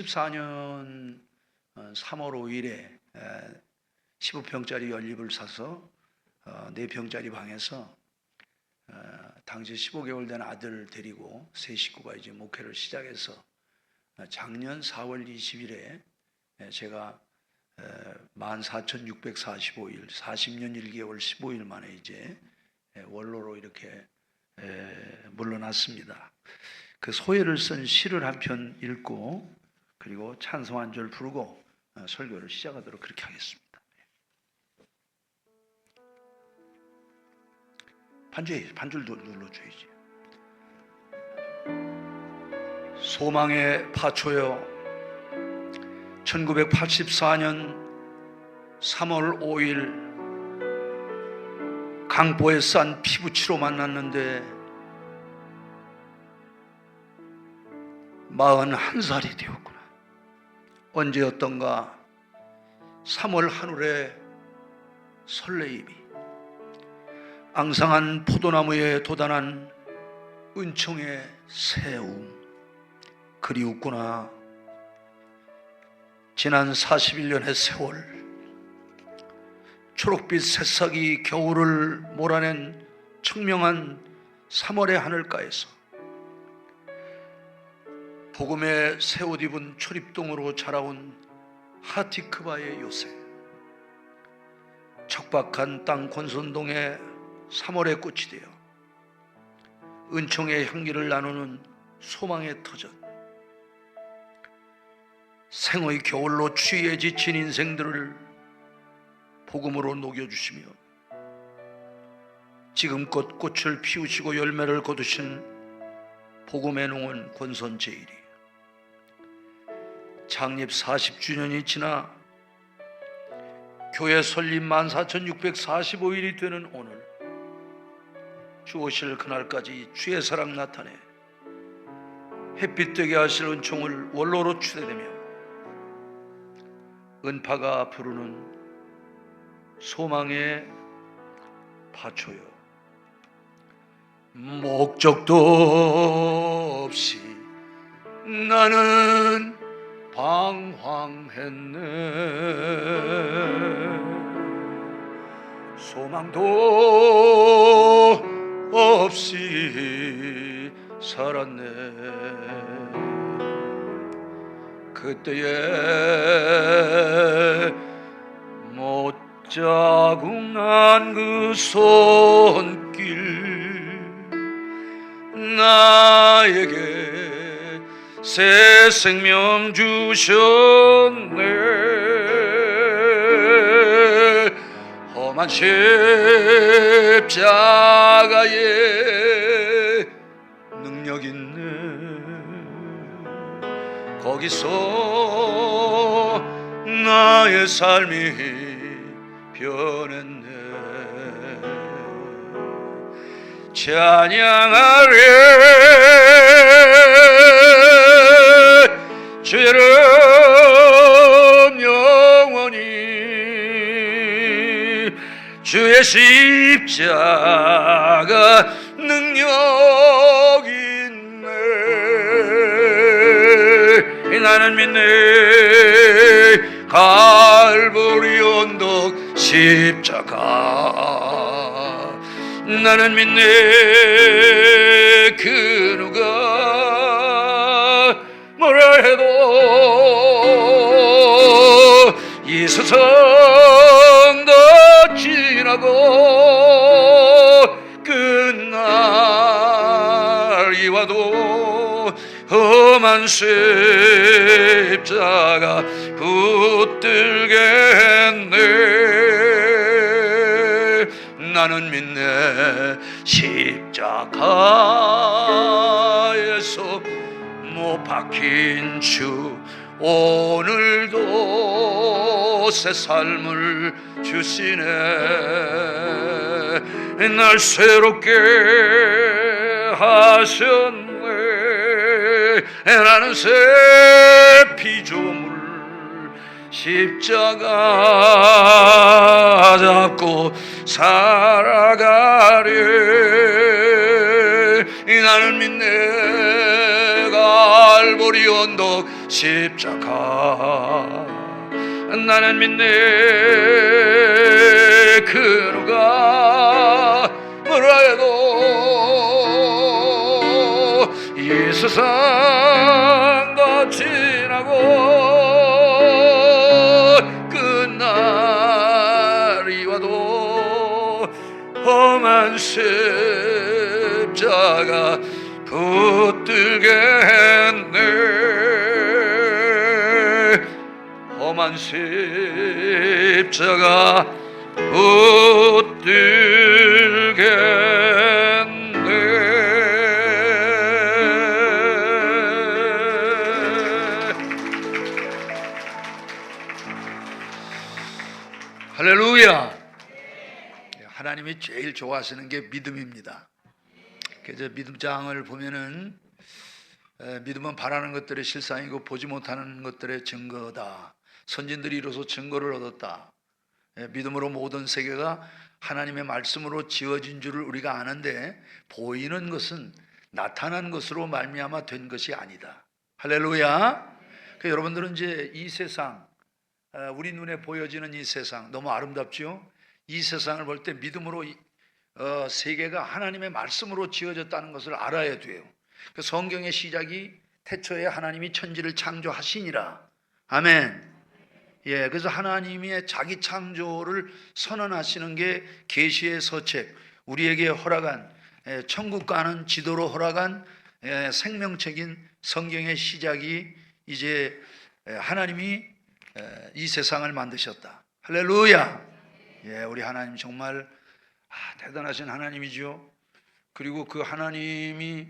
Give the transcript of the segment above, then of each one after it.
14년 3월 5일에 15평짜리 연립을 사서 4평짜리 방에서 당시 15개월 된 아들 데리고 세 식구가 이제 목회를 시작해서 작년 4월 20일에 제가 14,645일, 40년 1개월 15일 만에 이제 원로로 이렇게 물러났습니다. 그 소회를 쓴 시를 한 편 읽고 그리고 찬송 한 절 부르고 설교를 시작하도록 그렇게 하겠습니다. 반줄도 눌러줘야지. 소망의 파초여, 1984년 3월 5일 강보에 싼 피부치로 만났는데 41살이 되었구나. 언제였던가 3월 하늘의 설레임이 앙상한 포도나무에 돋아난 은총의 새움 그리웠구나. 지난 41년의 세월, 초록빛 새싹이 겨울을 몰아낸 청명한 3월의 하늘가에서 복음의 새 옷 입은 초립동으로 자라온 하티크바의 요새, 척박한 땅 권선동의 3월의 꽃이 되어 은총의 향기를 나누는 소망의 터전, 생의 겨울로 추위에 지친 인생들을 복음으로 녹여주시며 지금껏 꽃을 피우시고 열매를 거두신 복음의 농은 권선제일이 창립 40주년이 지나 교회 설립 14,645일이 되는 오늘, 주 오실 그날까지 주의 사랑 나타내 햇빛 되게 하실 은총을 원로로 추대되며 은파가 부르는 소망의 파초여, 목적도 없이 나는 방황했네. 소망도 없이 살았네. 그때에 못 자궁한 그 손길 나에게 새 생명 주셨네. 험한 십자가에 능력 있네. 거기서 나의 삶이 변했네. 찬양하리 주의 이름 영원히. 주의 십자가 능력 있네. 나는 믿네. 갈보리 언덕 십자가 나는 믿네. 그 누가 뭐라 해도 이 세상도 지나고 끝날이 와도 험한 십자가 붙들겠네. 나는 믿네. 십자가에서 못 박힌 주 오늘도 새 삶을 주시네. 날 새롭게 하셨네. 나는 새 피조물 십자가 잡고 살아가리. 나는 믿네. 갈보리 언덕 십자가 나는 믿네 그 누가 뭐라 해도 이 세상 다 지나고 끝날이 와도 험한 십자가 붙들겠네 험한 십자가 붙들겠네 할렐루야. 하나님이 제일 좋아하시는 게 믿음입니다. 그래서 믿음장을 보면은 믿음은 바라는 것들의 실상이고 보지 못하는 것들의 증거다. 선진들이 이로써 증거를 얻었다. 믿음으로 모든 세계가 하나님의 말씀으로 지어진 줄을 우리가 아는데 보이는 것은 나타난 것으로 말미암아 된 것이 아니다. 할렐루야. 여러분들은 이제 이 세상, 우리 눈에 보여지는 이 세상 너무 아름답죠? 이 세상을 볼 때 믿음으로 세계가 하나님의 말씀으로 지어졌다는 것을 알아야 돼요. 성경의 시작이 태초에 하나님이 천지를 창조하시니라. 아멘. 예, 그래서 하나님의 자기 창조를 선언하시는 게 계시의 서책, 우리에게 허락한 천국 가는 지도로 허락한 생명책인 성경의 시작이 이제 하나님이 이 세상을 만드셨다. 할렐루야. 예, 우리 하나님 정말 대단하신 하나님이죠. 그리고 그 하나님이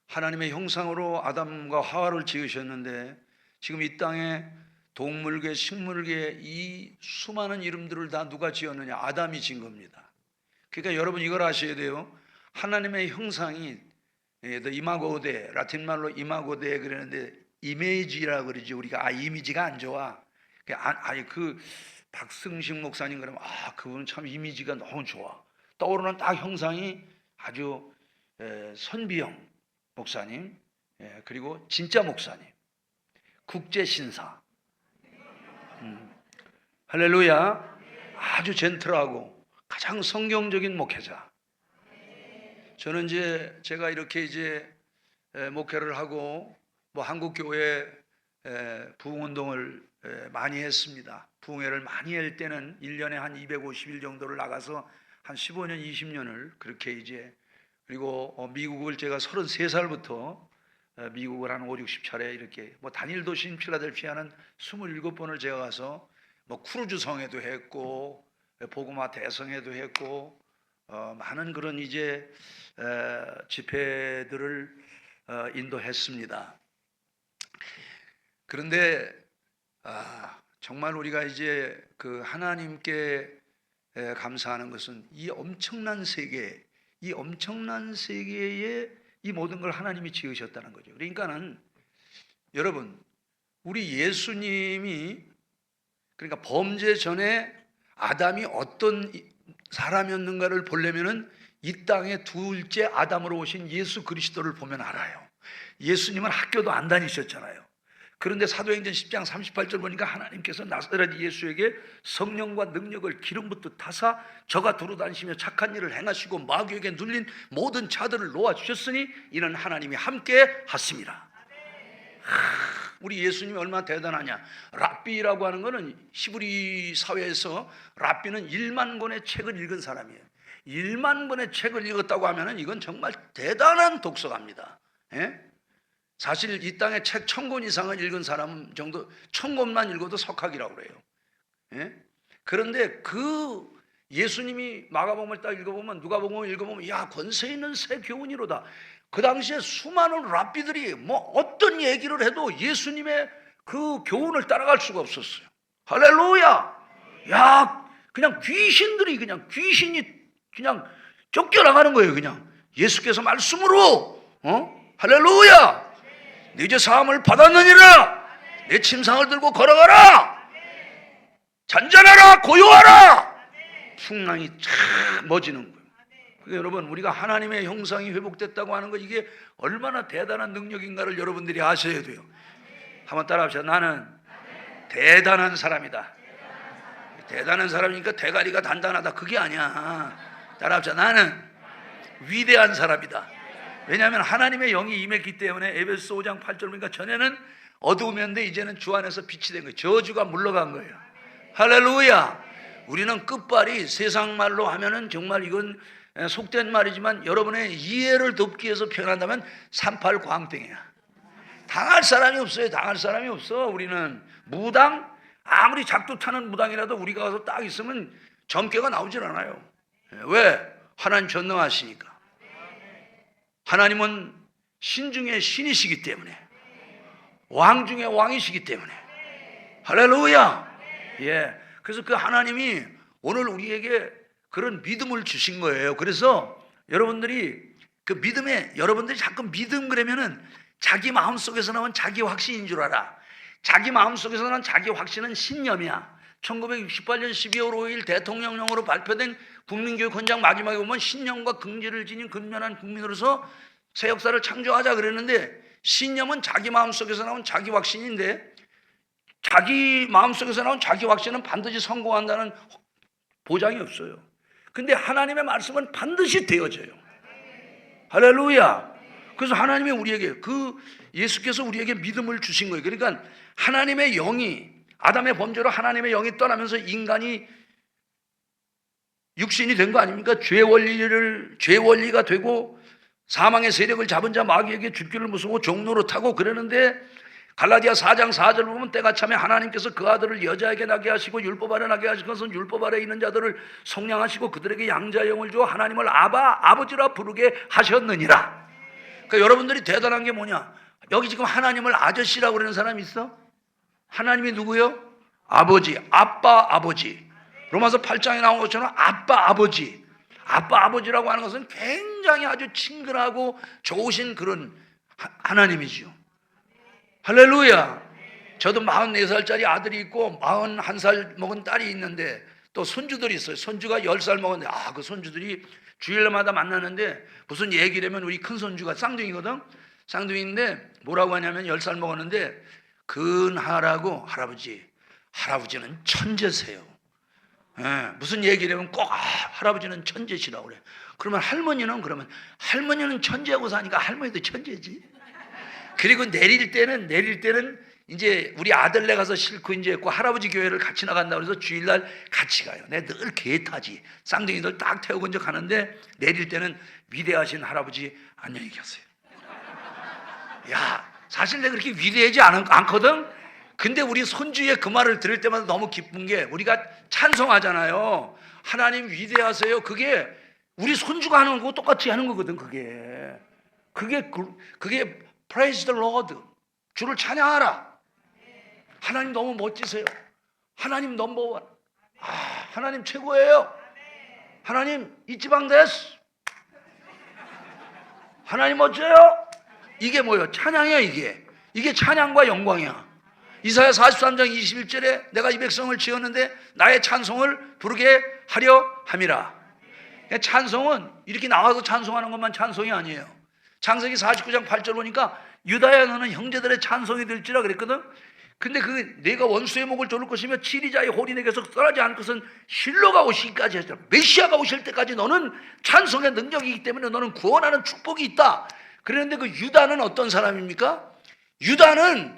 하나님의 형상으로 아담과 하와를 지으셨는데 지금 이 땅에 동물계, 식물계 이 수많은 이름들을 다 누가 지었느냐? 아담이 지은 겁니다. 그러니까 여러분 이걸 아셔야 돼요. 하나님의 형상이 the imago Dei, 라틴 말로 imago Dei 그러는데 이미지라 그러지. 우리가 이미지가 안 좋아. 아니 그 박승식 목사님 그러면 그분은 참 이미지가 너무 좋아. 떠오르는 딱 형상이 아주 선비형 목사님, 그리고 진짜 목사님, 국제신사. 할렐루야. 아주 젠틀하고 가장 성경적인 목회자. 저는 이제 제가 이렇게 이제 목회를 하고 뭐 한국 교회 부흥운동을 많이 했습니다. 부흥회를 많이 할 때는 1년에 한 250일 정도를 나가서 한 15년, 20년을 그렇게 이제 그리고 미국을 제가 33살부터 미국을 한 5, 60차례 이렇게 뭐 단일 도시인 필라델피아는 27번을 제가 가서 뭐 크루즈 성에도 했고 보고마 대성에도 했고 많은 그런 이제 집회들을 인도했습니다. 그런데 정말 우리가 이제 그 하나님께 감사하는 것은 이 엄청난 세계에 이 모든 걸 하나님이 지으셨다는 거죠. 그러니까는 여러분 우리 예수님이 그러니까 범죄 전에 아담이 어떤 사람이었는가를 보려면은 이 땅에 둘째 아담으로 오신 예수 그리스도를 보면 알아요. 예수님은 학교도 안 다니셨잖아요. 그런데 사도행전 10장 38절 보니까 하나님께서 나사렛 예수에게 성령과 능력을 기름 붓듯 타사 저가 두루다니시며 착한 일을 행하시고 마귀에게 눌린 모든 자들을 놓아주셨으니 이는 하나님이 함께 하심이라. 우리 예수님이 얼마나 대단하냐. 랍비라고 하는 것은 히브리 사회에서 랍비는 1만 권의 책을 읽은 사람이에요. 1만 권의 책을 읽었다고 하면 이건 정말 대단한 독서가입니다. 예? 사실 이 땅에 책 1000권 이상을 읽은 사람 정도 1000권만 읽어도 석학이라고 그래요. 예? 그런데 그 예수님이 마가복음을 딱 읽어보면 누가복음을 읽어보면 야 권세 있는 새 교훈이로다. 그 당시에 수많은 랍비들이 뭐 어떤 얘기를 해도 예수님의 그 교훈을 따라갈 수가 없었어요. 할렐루야. 야 그냥 귀신이 그냥 쫓겨나가는 거예요. 그냥 예수께서 말씀으로 할렐루야. 네 이제 사함을 받았느니라. 내 침상을 들고 걸어가라. 잔잔하라 고요하라. 풍랑이 참 멎지는 거예요. 그러니까 여러분 우리가 하나님의 형상이 회복됐다고 하는 거 이게 얼마나 대단한 능력인가를 여러분들이 아셔야 돼요. 한번 따라합시다. 나는 대단한 사람이다. 대단한 사람이니까 대가리가 단단하다 그게 아니야. 따라합시다. 나는 위대한 사람이다. 왜냐하면 하나님의 영이 임했기 때문에. 에베소 5장 8절 보니까 전에는 어두우면데 이제는 주 안에서 빛이 된 거예요. 저주가 물러간 거예요. 할렐루야. 우리는 끝발이 세상 말로 하면은 정말 이건 속된 말이지만 여러분의 이해를 돕기 위해서 표현한다면 38 광땡이야. 당할 사람이 없어요. 당할 사람이 없어. 우리는 무당, 아무리 작두 타는 무당이라도 우리가 가서 딱 있으면 점괘가 나오질 않아요. 왜? 하나님 전능하시니까. 하나님은 신 중에 신이시기 때문에, 왕 중에 왕이시기 때문에. 할렐루야. 예. 그래서 그 하나님이 오늘 우리에게 그런 믿음을 주신 거예요. 그래서 여러분들이 그 믿음에, 여러분들이 자꾸 믿음 그러면은 자기 마음속에서 나온 자기 확신인 줄 알아. 자기 마음속에서 나온 자기 확신은 신념이야. 1968년 12월 5일 대통령령으로 발표된 국민교육 헌장 마지막에 보면 신념과 긍지를 지닌 근면한 국민으로서 새 역사를 창조하자 그랬는데, 신념은 자기 마음속에서 나온 자기 확신인데, 자기 마음속에서 나온 자기 확신은 반드시 성공한다는 보장이 없어요. 근데 하나님의 말씀은 반드시 되어져요. 할렐루야. 그래서 하나님이 우리에게, 예수께서 우리에게 믿음을 주신 거예요. 그러니까 하나님의 영이, 아담의 범죄로 하나님의 영이 떠나면서 인간이 육신이 된 거 아닙니까? 죄 원리가 되고 사망의 세력을 잡은 자 마귀에게 죽기를 무서워 종로로 타고 그러는데, 갈라디아 4장 4절 보면 때가 참에 하나님께서 그 아들을 여자에게 나게 하시고 율법 아래 나게 하신 것은 율법 아래 있는 자들을 성량하시고 그들에게 양자 영을 주어 하나님을 아버지라 부르게 하셨느니라. 그러니까 여러분들이 대단한 게 뭐냐? 여기 지금 하나님을 아저씨라고 그러는 사람이 있어? 하나님이 누구요? 아버지, 아빠, 아버지. 로마서 8장에 나온 것처럼 아빠, 아버지. 아빠, 아버지라고 하는 것은 굉장히 아주 친근하고 좋으신 그런 하나님이지요. 할렐루야. 저도 44살짜리 아들이 있고 41살 먹은 딸이 있는데 또 손주들이 있어요. 손주가 10살 먹었는데 그 손주들이 주일마다 만나는데 무슨 얘기를 하면 우리 큰 손주가 쌍둥이거든. 쌍둥이인데 뭐라고 하냐면 10살 먹었는데 근하라고 할아버지는 천재세요. 무슨 얘기를 하면 꼭 할아버지는 천재시라고 그래. 그러면 할머니는 천재하고 사니까 할머니도 천재지. 그리고 내릴 때는 이제 우리 아들네 가서 싣고 이제 그 할아버지 교회를 같이 나간다고 해서 주일날 같이 가요. 내가 늘 개 타지. 쌍둥이들 딱 태우고 이제 가는데 내릴 때는 위대하신 할아버지 안녕히 계세요. 야, 사실 내가 그렇게 위대하지 않거든. 근데 우리 손주의 그 말을 들을 때마다 너무 기쁜 게 우리가 찬송하잖아요. 하나님 위대하세요. 그게 우리 손주가 하는 거고 똑같이 하는 거거든. 그게 Praise the Lord. 주를 찬양하라. 하나님 너무 멋지세요. 하나님 넘버원. 하나님 최고예요. 하나님 이지방 데스. 하나님 멋져요. 이게 뭐예요? 찬양이야. 이게 찬양과 영광이야. 이사야 43장 21절에 내가 이 백성을 지었는데 나의 찬송을 부르게 하려 함이라. 찬송은 이렇게 나와서 찬송하는 것만 찬송이 아니에요. 창세기 49장 8절 보니까 유다야 너는 형제들의 찬송이 될지라 그랬거든. 근데 내가 원수의 목을 조를 것이며 치리자의 홀이 내게서 떠나지 않을 것은 실로가 오시기까지 하시라. 메시아가 오실 때까지 너는 찬송의 능력이기 때문에 너는 구원하는 축복이 있다. 그런데 그 유다는 어떤 사람입니까? 유다는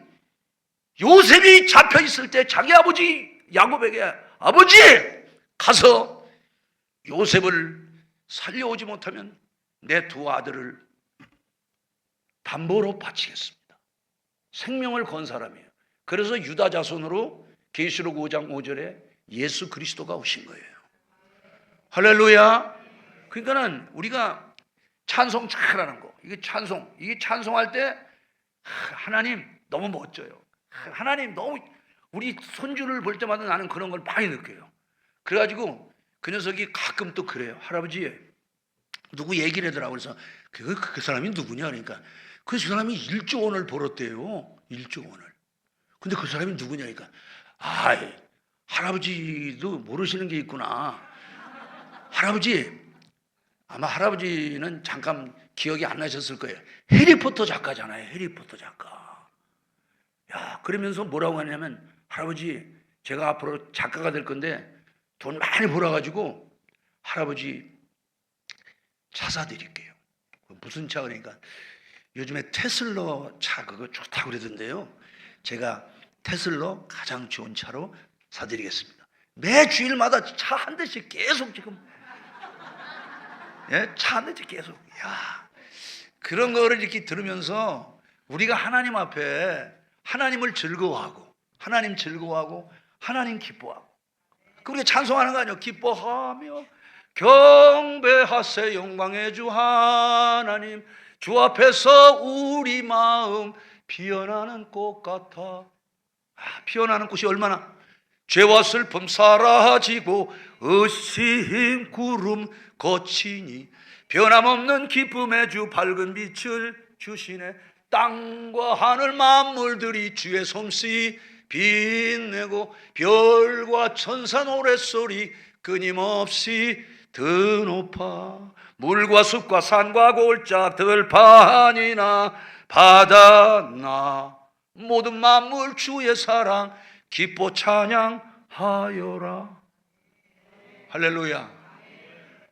요셉이 잡혀 있을 때 자기 아버지 야곱에게 아버지 가서 요셉을 살려오지 못하면 내 두 아들을 담보로 바치겠습니다. 생명을 건 사람이에요. 그래서 유다 자손으로 계시록 5장 5절에 예수 그리스도가 오신 거예요. 할렐루야. 그러니까는 우리가 찬송 잘하는 거, 이게 찬송할 때 하나님 너무 멋져요. 하나님 너무, 우리 손주를 볼 때마다 나는 그런 걸 많이 느껴요. 그래가지고 그 녀석이 가끔 또 그래요. 할아버지 누구 얘기를 하더라고. 그래서 그 사람이 누구냐 그러니까 그 사람이 1조 원을 벌었대요. 1조 원을. 근데 그 사람이 누구냐니까 할아버지도 모르시는 게 있구나. 아마 할아버지는 잠깐 기억이 안 나셨을 거예요. 해리포터 작가잖아요. 해리포터 작가. 야, 그러면서 뭐라고 하냐면, 할아버지, 제가 앞으로 작가가 될 건데 돈 많이 벌어가지고 할아버지 차 사드릴게요. 무슨 차? 그러니까 요즘에 테슬라 차 그거 좋다고 그러던데요. 제가 테슬라 가장 좋은 차로 사드리겠습니다. 매 주일마다 차 한 대씩 계속 지금, 예, 차 한 대씩 계속. 야, 그런 거를 이렇게 들으면서 우리가 하나님 앞에 하나님을 즐거워하고, 하나님 즐거워하고, 하나님 기뻐하고, 그 우리가 찬송하는 거 아니에요? 기뻐하며 경배하세 영광의 주 하나님, 주 앞에서 우리 마음 피어나는 꽃 같아. 피어나는 꽃이 얼마나, 죄와 슬픔 사라지고 의심 구름 거치니 변함없는 기쁨의 주 밝은 빛을 주시네. 땅과 하늘 만물들이 주의 솜씨 빛내고 별과 천사 노랫소리 끊임없이 드높아. 물과 숲과 산과 골짜 들판이나 바다나 모든 만물 주의 사랑 기뻐 찬양하여라. 할렐루야.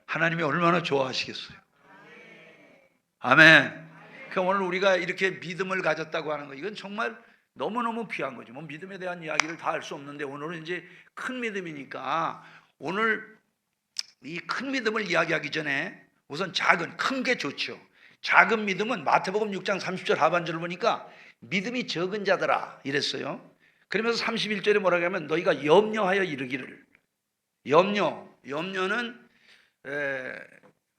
하나님이 얼마나 좋아하시겠어요. 아멘. 그러니까 오늘 우리가 이렇게 믿음을 가졌다고 하는 거, 이건 정말 너무너무 귀한 거죠. 뭐 믿음에 대한 이야기를 다 할 수 없는데 오늘은 이제 큰 믿음이니까, 오늘 이 큰 믿음을 이야기하기 전에 우선 작은, 큰 게 좋죠. 작은 믿음은 마태복음 6장 30절 하반절을 보니까 믿음이 적은 자들아 이랬어요. 그러면서 31절에 뭐라고 하면 너희가 염려하여 이르기를. 염려는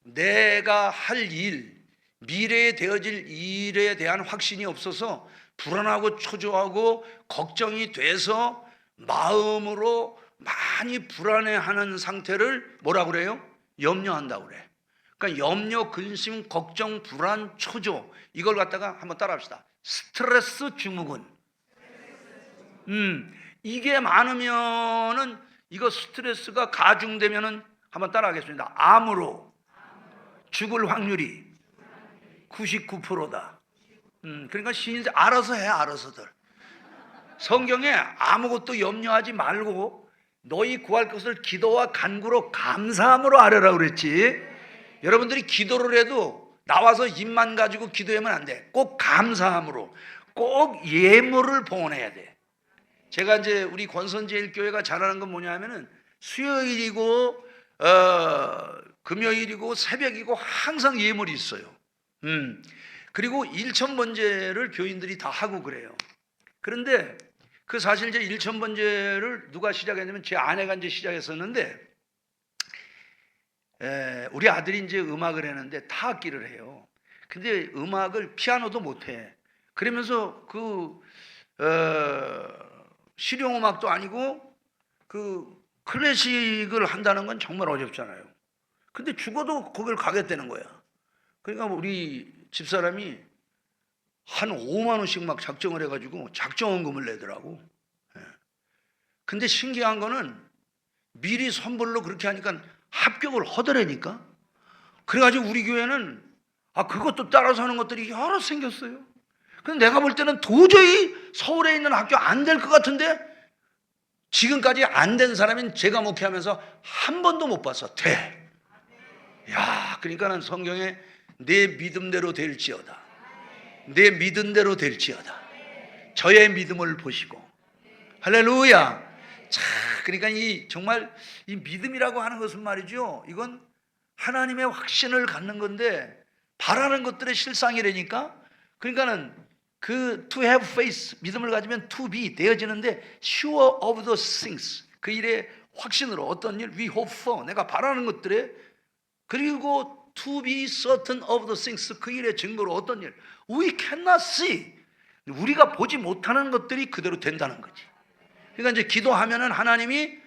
내가 할 일, 미래에 되어질 일에 대한 확신이 없어서 불안하고 초조하고 걱정이 돼서 마음으로 많이 불안해하는 상태를 뭐라고 그래요? 염려한다고 그래. 그러니까 염려, 근심, 걱정, 불안, 초조, 이걸 갖다가 한번 따라합시다. 스트레스 증후군. 이게 많으면은, 이거 스트레스가 가중되면은, 한번 따라하겠습니다. 암으로 죽을 확률이 99%다. 그러니까 신인들 알아서 해, 알아서들. 성경에 아무것도 염려하지 말고 너희 구할 것을 기도와 간구로 감사함으로 아뢰라 그랬지. 여러분들이 기도를 해도 나와서 입만 가지고 기도하면 안 돼. 꼭 감사함으로, 꼭 예물을 봉헌해야 돼. 제가 이제 우리 권선제일교회가 잘하는 건 뭐냐 하면은 수요일이고 금요일이고 새벽이고 항상 예물이 있어요. 그리고 일천번제를 교인들이 다 하고 그래요. 그런데 그 사실 이제 일천번제를 누가 시작했냐면 제 아내가 이제 시작했었는데, 우리 아들이 이제 음악을 했는데 타악기를 해요. 근데 음악을 피아노도 못해. 그러면서 실용음악도 아니고 클래식을 한다는 건 정말 어렵잖아요. 근데 죽어도 거길 가겠다는 거야. 그러니까 우리 집사람이 한 5만 원씩 막 작정을 해가지고 작정원금을 내더라고. 근데 신기한 거는 미리 선불로 그렇게 하니까 합격을 하더라니까. 그래가지고 우리 교회는 그것도 따라서 하는 것들이 여러 생겼어요. 근데 내가 볼 때는 도저히 서울에 있는 학교 안 될 것 같은데, 지금까지 안 된 사람인 제가 목회하면서 한 번도 못 봤어. 돼. 야, 그러니까는 성경에 내 믿음대로 될지어다, 내 믿은 대로 될지어다, 저의 믿음을 보시고. 할렐루야. 자, 그러니까 정말 이 믿음이라고 하는 것은 말이죠, 이건 하나님의 확신을 갖는 건데 바라는 것들의 실상이라니까. 그러니까는 to have faith, 믿음을 가지면 to be, 되어지는데 sure of the things, 그 일의 확신으로, 어떤 일, we hope for, 내가 바라는 것들에, 그리고 to be certain of the things, 그 일의 증거로, 어떤 일, we cannot see, 우리가 보지 못하는 것들이 그대로 된다는 거지. 그러니까 이제 기도하면은 하나님이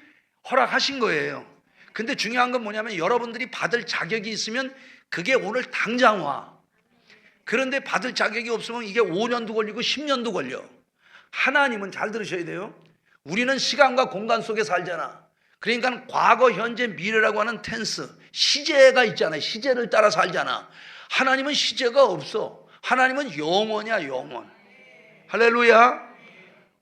허락하신 거예요. 근데 중요한 건 뭐냐면 여러분들이 받을 자격이 있으면 그게 오늘 당장 와. 그런데 받을 자격이 없으면 이게 5년도 걸리고 10년도 걸려. 하나님은, 잘 들으셔야 돼요, 우리는 시간과 공간 속에 살잖아. 그러니까 과거, 현재, 미래라고 하는 텐스, 시제가 있잖아요. 시제를 따라 살잖아. 하나님은 시제가 없어. 하나님은 영원이야, 영원. 할렐루야.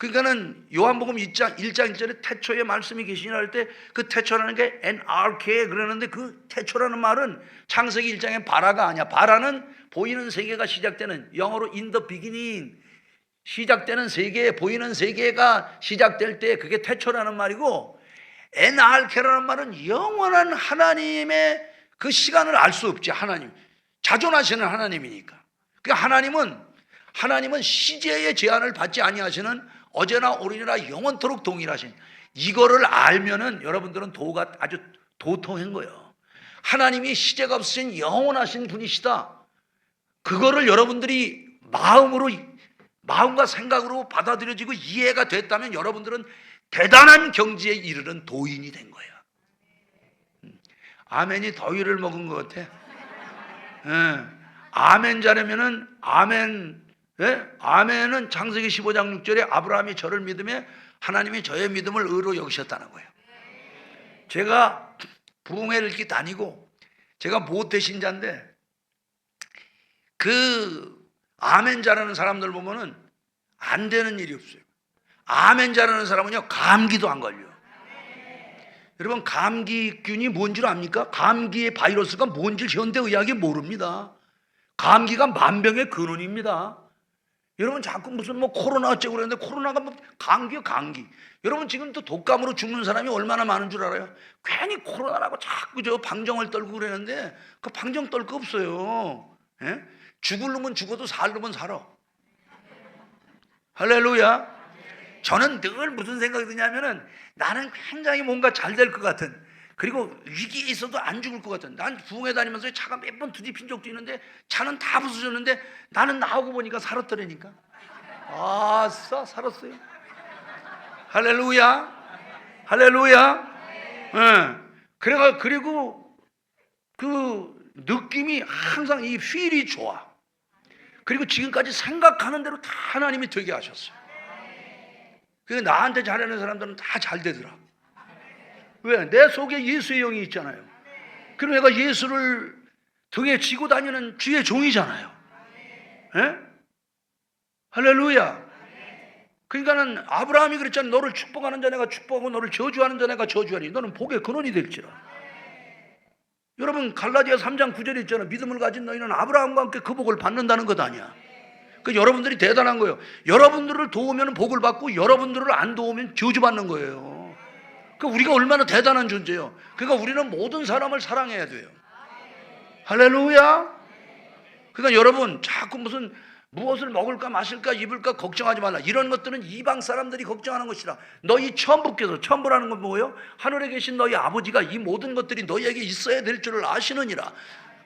그러니까는 요한복음 1장 1절에 태초에 말씀이 계시니라 할 때 그 태초라는 게 NRK 그러는데 그 태초라는 말은 창세기 1장의 바라가 아니야. 바라는 보이는 세계가 시작되는, 영어로 in the beginning, 시작되는 세계, 보이는 세계가 시작될 때 그게 태초라는 말이고, NRK라는 말은 영원한 하나님의 그 시간을 알 수 없지. 하나님 자존하시는 하나님이니까. 그러니까 하나님은 시제의 제한을 받지 아니하시는 어제나 오늘이나 영원토록 동일하신, 이거를 알면은 여러분들은 도가 아주 도통한 거예요. 하나님이 시제가 없으신 영원하신 분이시다. 그거를 여러분들이 마음과 생각으로 받아들여지고 이해가 됐다면 여러분들은 대단한 경지에 이르는 도인이 된 거예요. 아멘이 더위를 먹은 것 같아. 아멘 자려면은 아멘은 창세기 15장 6절에 아브라함이 저를 믿음에 하나님이 저의 믿음을 의로 여기셨다는 거예요. 제가 부흥회를 이렇게 다니고 제가 모태 신자인데 그 아멘 잘하는 사람들 보면은 안 되는 일이 없어요. 아멘 잘하는 사람은요 감기도 안 걸려요. 여러분 감기균이 뭔지 압니까? 감기의 바이러스가 뭔지 현대의학이 모릅니다. 감기가 만병의 근원입니다. 여러분 자꾸 무슨 뭐 코로나 어쩌고 그러는데 코로나가 뭐 감기요 감기. 여러분 지금 또 독감으로 죽는 사람이 얼마나 많은 줄 알아요? 괜히 코로나라고 자꾸 저 방정을 떨고 그러는데 그 방정 떨 거 없어요. 예? 죽을 놈은 죽어도 살 놈은 살아. 할렐루야. 저는 늘 무슨 생각이 드냐면은 나는 굉장히 뭔가 잘 될 것 같은, 그리고 위기에 있어도 안 죽을 것 같은, 난 부흥회 다니면서 차가 몇 번 뒤집힌 적도 있는데 차는 다 부서졌는데 나는 나오고 보니까 살았더라니까. 아싸 살았어요. 할렐루야. 할렐루야. 그리고 그 느낌이 항상 이 필이 좋아. 그리고 지금까지 생각하는 대로 다 하나님이 되게 하셨어요. 그래서 나한테 잘하는 사람들은 다 잘 되더라. 왜? 내 속에 예수의 영이 있잖아요. 그럼 내가 예수를 등에 지고 다니는 주의 종이잖아요. 예? 할렐루야. 그러니까는 아브라함이 그랬잖아요. 너를 축복하는 자 내가 축복하고 너를 저주하는 자 내가 저주하니 너는 복의 근원이 될지라. 여러분 갈라디아 3장 9절에 있잖아요. 믿음을 가진 너희는 아브라함과 함께 그 복을 받는다는 것 아니야. 그 여러분들이 대단한 거예요. 여러분들을 도우면 복을 받고 여러분들을 안 도우면 저주받는 거예요. 그 우리가 얼마나 대단한 존재예요. 그러니까 우리는 모든 사람을 사랑해야 돼요. 할렐루야. 그러니까 여러분 자꾸 무엇을 먹을까 마실까 입을까 걱정하지 말라. 이런 것들은 이방 사람들이 걱정하는 것이라. 너희 천부께서, 천부라는 건 뭐예요? 하늘에 계신 너희 아버지가 이 모든 것들이 너희에게 있어야 될 줄을 아시느니라.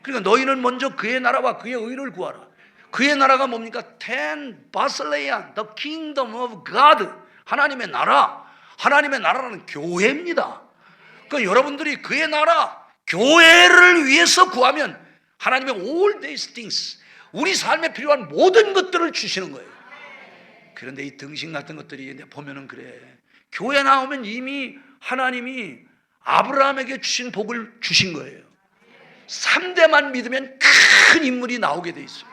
그러니까 너희는 먼저 그의 나라와 그의 의를 구하라. 그의 나라가 뭡니까? Ten Basileia, the kingdom of God. 하나님의 나라. 하나님의 나라는 교회입니다. 그러니까 여러분들이 그의 나라, 교회를 위해서 구하면 하나님의 all these things, 우리 삶에 필요한 모든 것들을 주시는 거예요. 그런데 이 등신 같은 것들이 보면은 그래. 교회 나오면 이미 하나님이 아브라함에게 주신 복을 주신 거예요. 3대만 믿으면 큰 인물이 나오게 돼 있어요.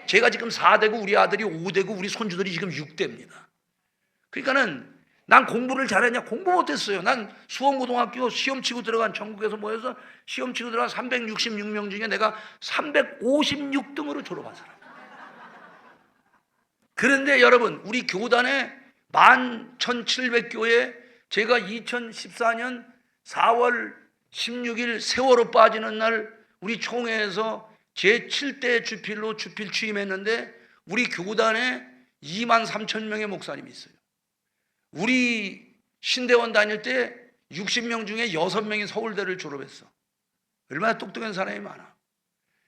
제가 지금 4대고 우리 아들이 5대고 우리 손주들이 지금 6대입니다. 그러니까는 난 공부를 잘했냐? 공부 못했어요. 난 수원고등학교 시험 치고 들어간, 전국에서 모여서 시험 치고 들어간 366명 중에 내가 356등으로 졸업한 사람. 그런데 여러분 우리 교단에 11,700교회, 제가 2014년 4월 16일 세월호 빠지는 날 우리 총회에서 제7대 주필로 주필 취임했는데 우리 교단에 23,000명의 목사님이 있어요. 우리 신대원 다닐 때 60명 중에 6명이 서울대를 졸업했어. 얼마나 똑똑한 사람이 많아.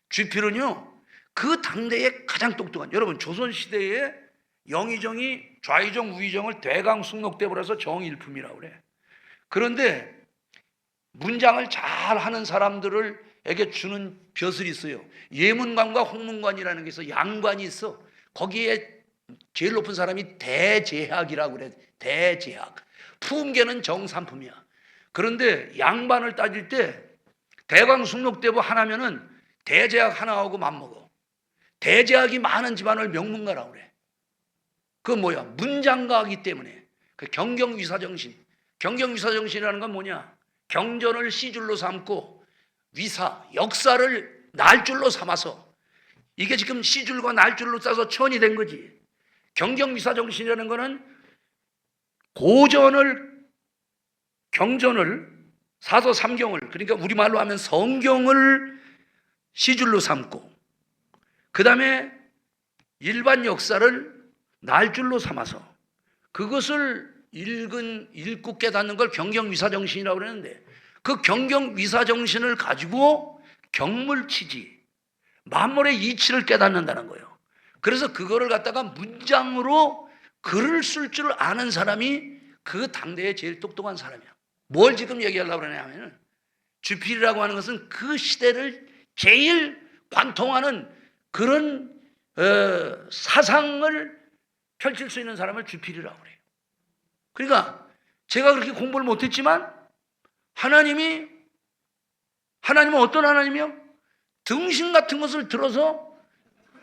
주필은요 그 당대에 가장 똑똑한, 여러분 조선시대에 영의정이 좌의정 우의정을 대강숭록대보라서 정일품이라고 그래. 그런데 문장을 잘하는 사람들에게 주는 벼슬이 있어요. 예문관과 홍문관이라는 게 있어. 양관이 있어. 거기에 제일 높은 사람이 대제학이라고 그래. 대제학. 품계는 정삼품이야. 그런데 양반을 따질 때 대광숭록대부 하나면은 대제학 하나하고 맞먹어. 대제학이 많은 집안을 명문가라고 그래. 그 뭐야? 문장가이기 때문에. 그 경경위사정신. 경경위사정신이라는 건 뭐냐? 경전을 시줄로 삼고 위사, 역사를 날줄로 삼아서, 이게 지금 시줄과 날줄로 짜서 천이 된 거지. 경경위사정신이라는 거는 고전을, 경전을, 사서 삼경을, 그러니까 우리말로 하면 성경을 시줄로 삼고, 그 다음에 일반 역사를 날줄로 삼아서 그것을 읽고 깨닫는 걸 경경위사정신이라고 그러는데, 그 경경위사정신을 가지고 경물치지, 만물의 이치를 깨닫는다는 거예요. 그래서 그거를 갖다가 문장으로 글을 쓸 줄 아는 사람이 그 당대의 제일 똑똑한 사람이야. 뭘 지금 얘기하려고 그러냐면, 주필이라고 하는 것은 그 시대를 제일 관통하는 그런 사상을 펼칠 수 있는 사람을 주필이라고 그래요. 그러니까 제가 그렇게 공부를 못했지만 하나님은 어떤 하나님이요? 등신 같은 것을 들어서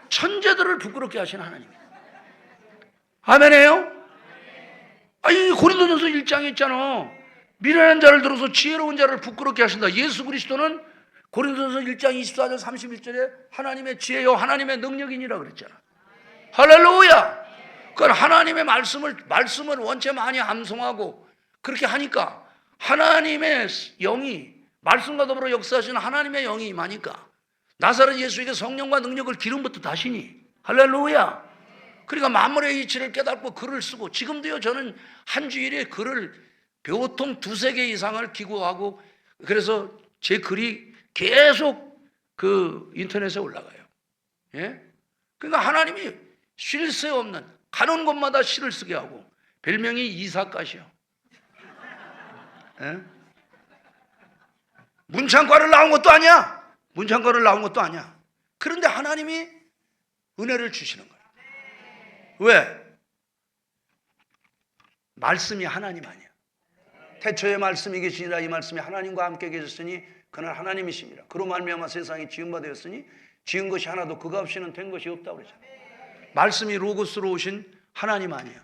천재들을 부끄럽게 하시는 하나님이에요. 아멘이에요? 아니, 고린도전서 1장에 있잖아. 미련한 자를 들어서 지혜로운 자를 부끄럽게 하신다. 예수 그리스도는 고린도전서 1장 24절 31절에 하나님의 지혜요 하나님의 능력이니라 그랬잖아. 할렐루야. 그러니까 하나님의 말씀을 원체 많이 암송하고 그렇게 하니까 하나님의 영이, 말씀과 더불어 역사하시는 하나님의 영이 임하니까 나사렛 예수에게 성령과 능력을 기름부터 다시니. 할렐루야. 그러니까 만물의 이치를 깨닫고 글을 쓰고, 지금도요 저는 한 주일에 글을 보통 2-3개 이상을 기고하고, 그래서 제 글이 계속 그 인터넷에 올라가요. 예? 그러니까 하나님이 쉴 새 없는, 가는 곳마다 시를 쓰게 하고, 별명이 이삭갓이요. 예? 문창과를 나온 것도 아니야. 문창과를 나온 것도 아니야. 그런데 하나님이 은혜를 주시는 거예요. 왜? 말씀이 하나님 아니야. 태초에 말씀이 계시니라, 이 말씀이 하나님과 함께 계셨으니 그는 하나님이십니다. 그로 말미암아 세상이 지은 바 되었으니 지은 것이 하나도 그가 없이는 된 것이 없다고 그러잖아요. 말씀이 로고스로 오신 하나님 아니에요.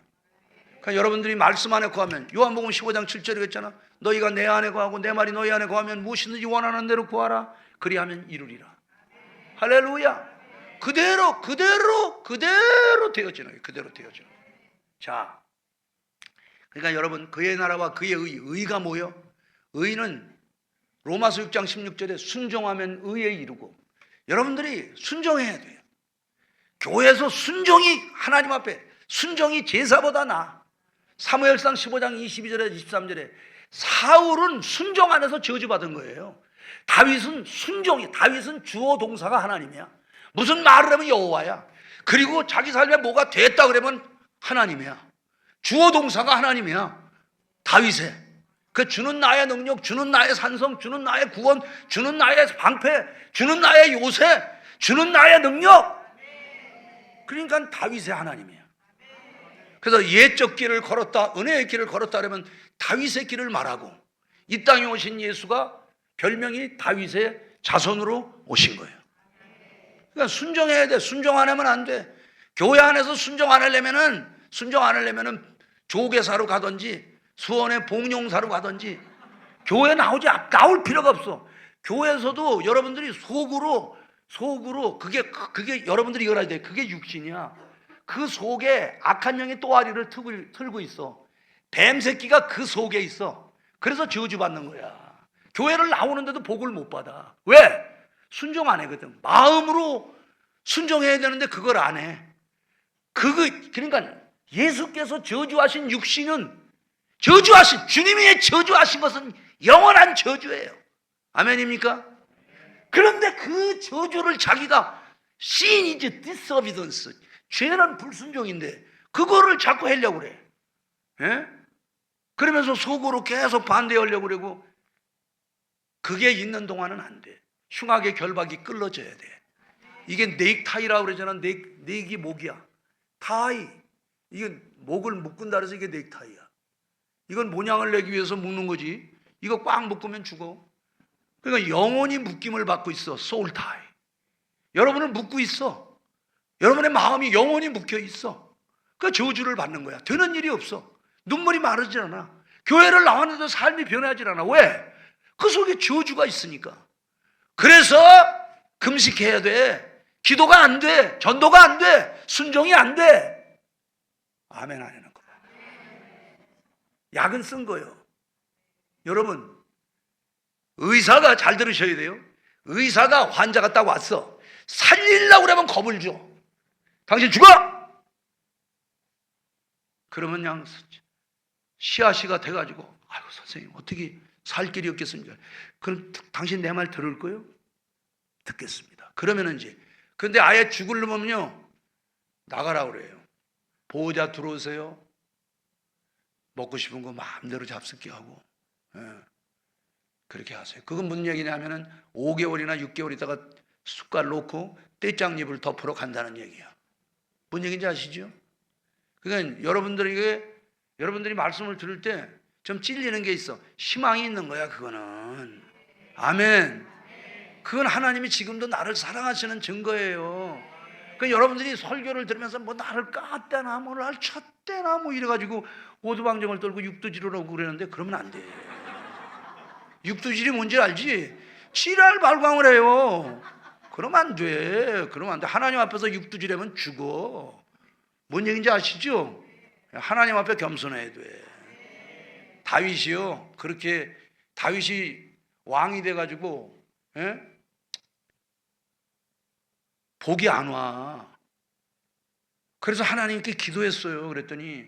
그러니까 여러분들이 말씀 안에 거하면, 요한복음 15장 7절에 있잖아. 너희가 내 안에 거하고 내 말이 너희 안에 거하면 무엇이든지 원하는 대로 구하라. 그리하면 이루리라. 할렐루야. 그대로 되어지는 거예요. 그대로 되어지는 거예요. 자, 그러니까 여러분, 그의 나라와 그의 의가 뭐예요? 의는 로마서 6장 16절에 순종하면 의에 이르고, 여러분들이 순종해야 돼요. 교회에서 순종이, 하나님 앞에 순종이 제사보다 나아. 사무엘상 15장 22절에 23절에 사울은 순종 안에서 저주받은 거예요. 다윗은 주어 동사가 하나님이야. 무슨 말을 하면 여호와야. 그리고 자기 삶에 뭐가 됐다 그러면 하나님이야. 주어 동사가 하나님이야. 다윗에 그 주는 나의 능력, 주는 나의 산성, 주는 나의 구원, 주는 나의 방패, 주는 나의 요새, 주는 나의 능력. 그러니까 다윗의 하나님이야. 그래서 예적 길을 걸었다, 은혜의 길을 걸었다 그러면 다윗의 길을 말하고, 이 땅에 오신 예수가 별명이 다윗의 자손으로 오신 거예요. 그러니까 순종해야 돼. 순종 안 하면 안 돼. 교회 안에서 순종 안 하려면은 조계사로 가든지 수원의 봉용사로 가든지, 교회 나올 필요가 없어. 교회에서도 여러분들이 속으로 그게 여러분들이 열어야 돼. 그게 육신이야. 그 속에 악한 영이 또아리를 틀고 있어. 뱀 새끼가 그 속에 있어. 그래서 저주받는 거야. 교회를 나오는데도 복을 못 받아. 왜? 순종 안 하거든. 마음으로 순종해야 되는데 그걸 안 해. 그러니까 예수께서 저주하신 육신은, 주님이 저주하신 것은 영원한 저주예요. 아멘입니까? 그런데 그 저주를 자기가 sin is disobedience, 죄는 불순종인데 그거를 자꾸 하려고 그래. 예? 그러면서 속으로 계속 반대하려고 그러고, 그게 있는 동안은 안 돼. 흉악의 결박이 끌어져야 돼. 이게 넥타이라고 그러잖아. 넥이 목이야. 타이. 이게 목을 묶은다 그래서 이게 넥타이야. 이건 모양을 내기 위해서 묶는 거지. 이거 꽉 묶으면 죽어. 그러니까 영혼이 묶임을 받고 있어. 소울 타이. 여러분을 묶고 있어. 여러분의 마음이 영혼이 묶여 있어. 그 저주를 받는 거야. 되는 일이 없어. 눈물이 마르질 않아. 교회를 나왔는데 삶이 변하질 않아. 왜? 그 속에 저주가 있으니까. 그래서 금식해야 돼. 기도가 안 돼. 전도가 안 돼. 순종이 안 돼. 아멘 안 하는 거야. 약은 쓴 거예요. 여러분, 의사가 잘 들으셔야 돼요. 의사가 환자가 딱 왔어. 살리려고 그러면 겁을 줘. 당신 죽어! 그러면 그냥 씨앗이가 돼가지고, 아이고 선생님 어떻게 살 길이 없겠습니까? 그럼 당신 내 말 들을 거예요? 듣겠습니다. 그러면 이제, 근데 아예 죽을 놈은요, 나가라 그래요. 보호자 들어오세요. 먹고 싶은 거 마음대로 잡숫게 하고, 그렇게 하세요. 그건 무슨 얘기냐면은 5개월이나 6개월 있다가 숟갈 놓고 떼짱잎을 덮으러 간다는 얘기야. 뭔 얘기인지 아시죠? 그러니까 여러분들이 말씀을 들을 때 좀 찔리는 게 있어. 희망이 있는 거야, 그거는. 아멘. 그건 하나님이 지금도 나를 사랑하시는 증거예요. 그 여러분들이 설교를 들으면서 뭐 나를 깠대나 뭐 나를 쳤대나 뭐 이래가지고 오두방정을 떨고 육두지르라고 그러는데 그러면 안 돼. 육두질이 뭔지 알지? 지랄 발광을 해요. 그러면 안 돼. 그러면 안 돼. 하나님 앞에서 육두질하면 죽어. 뭔 얘기인지 아시죠? 하나님 앞에 겸손해야 돼. 다윗이요. 그렇게 다윗이 왕이 돼가지고 복이 안 와. 그래서 하나님께 기도했어요. 그랬더니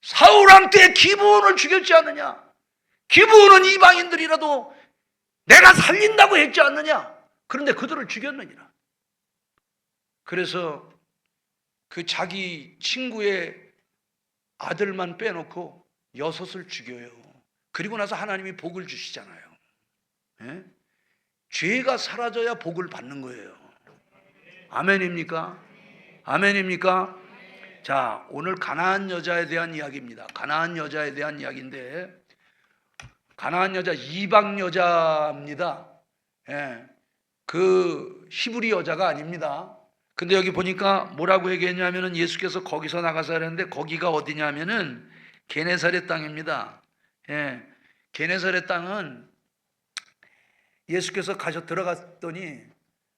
사울 왕 때 기브온을 죽였지 않느냐? 기브온은 이방인들이라도 내가 살린다고 했지 않느냐? 그런데 그들을 죽였느니라. 그래서 그 자기 친구의 아들만 빼놓고 6을 죽여요. 그리고 나서 하나님이 복을 주시잖아요. 예? 죄가 사라져야 복을 받는 거예요. 아멘입니까? 아멘입니까? 자, 오늘 가나안 여자에 대한 이야기입니다. 가나안 여자에 대한 이야기인데, 가나안 여자 이방 여자입니다. 예, 그 히브리 여자가 아닙니다. 근데 여기 보니까 뭐라고 얘기했냐면은 예수께서 거기서 나가서 하는데 거기가 어디냐면은 게네사렛 땅입니다. 예, 게네사렛 땅은 예수께서 들어갔더니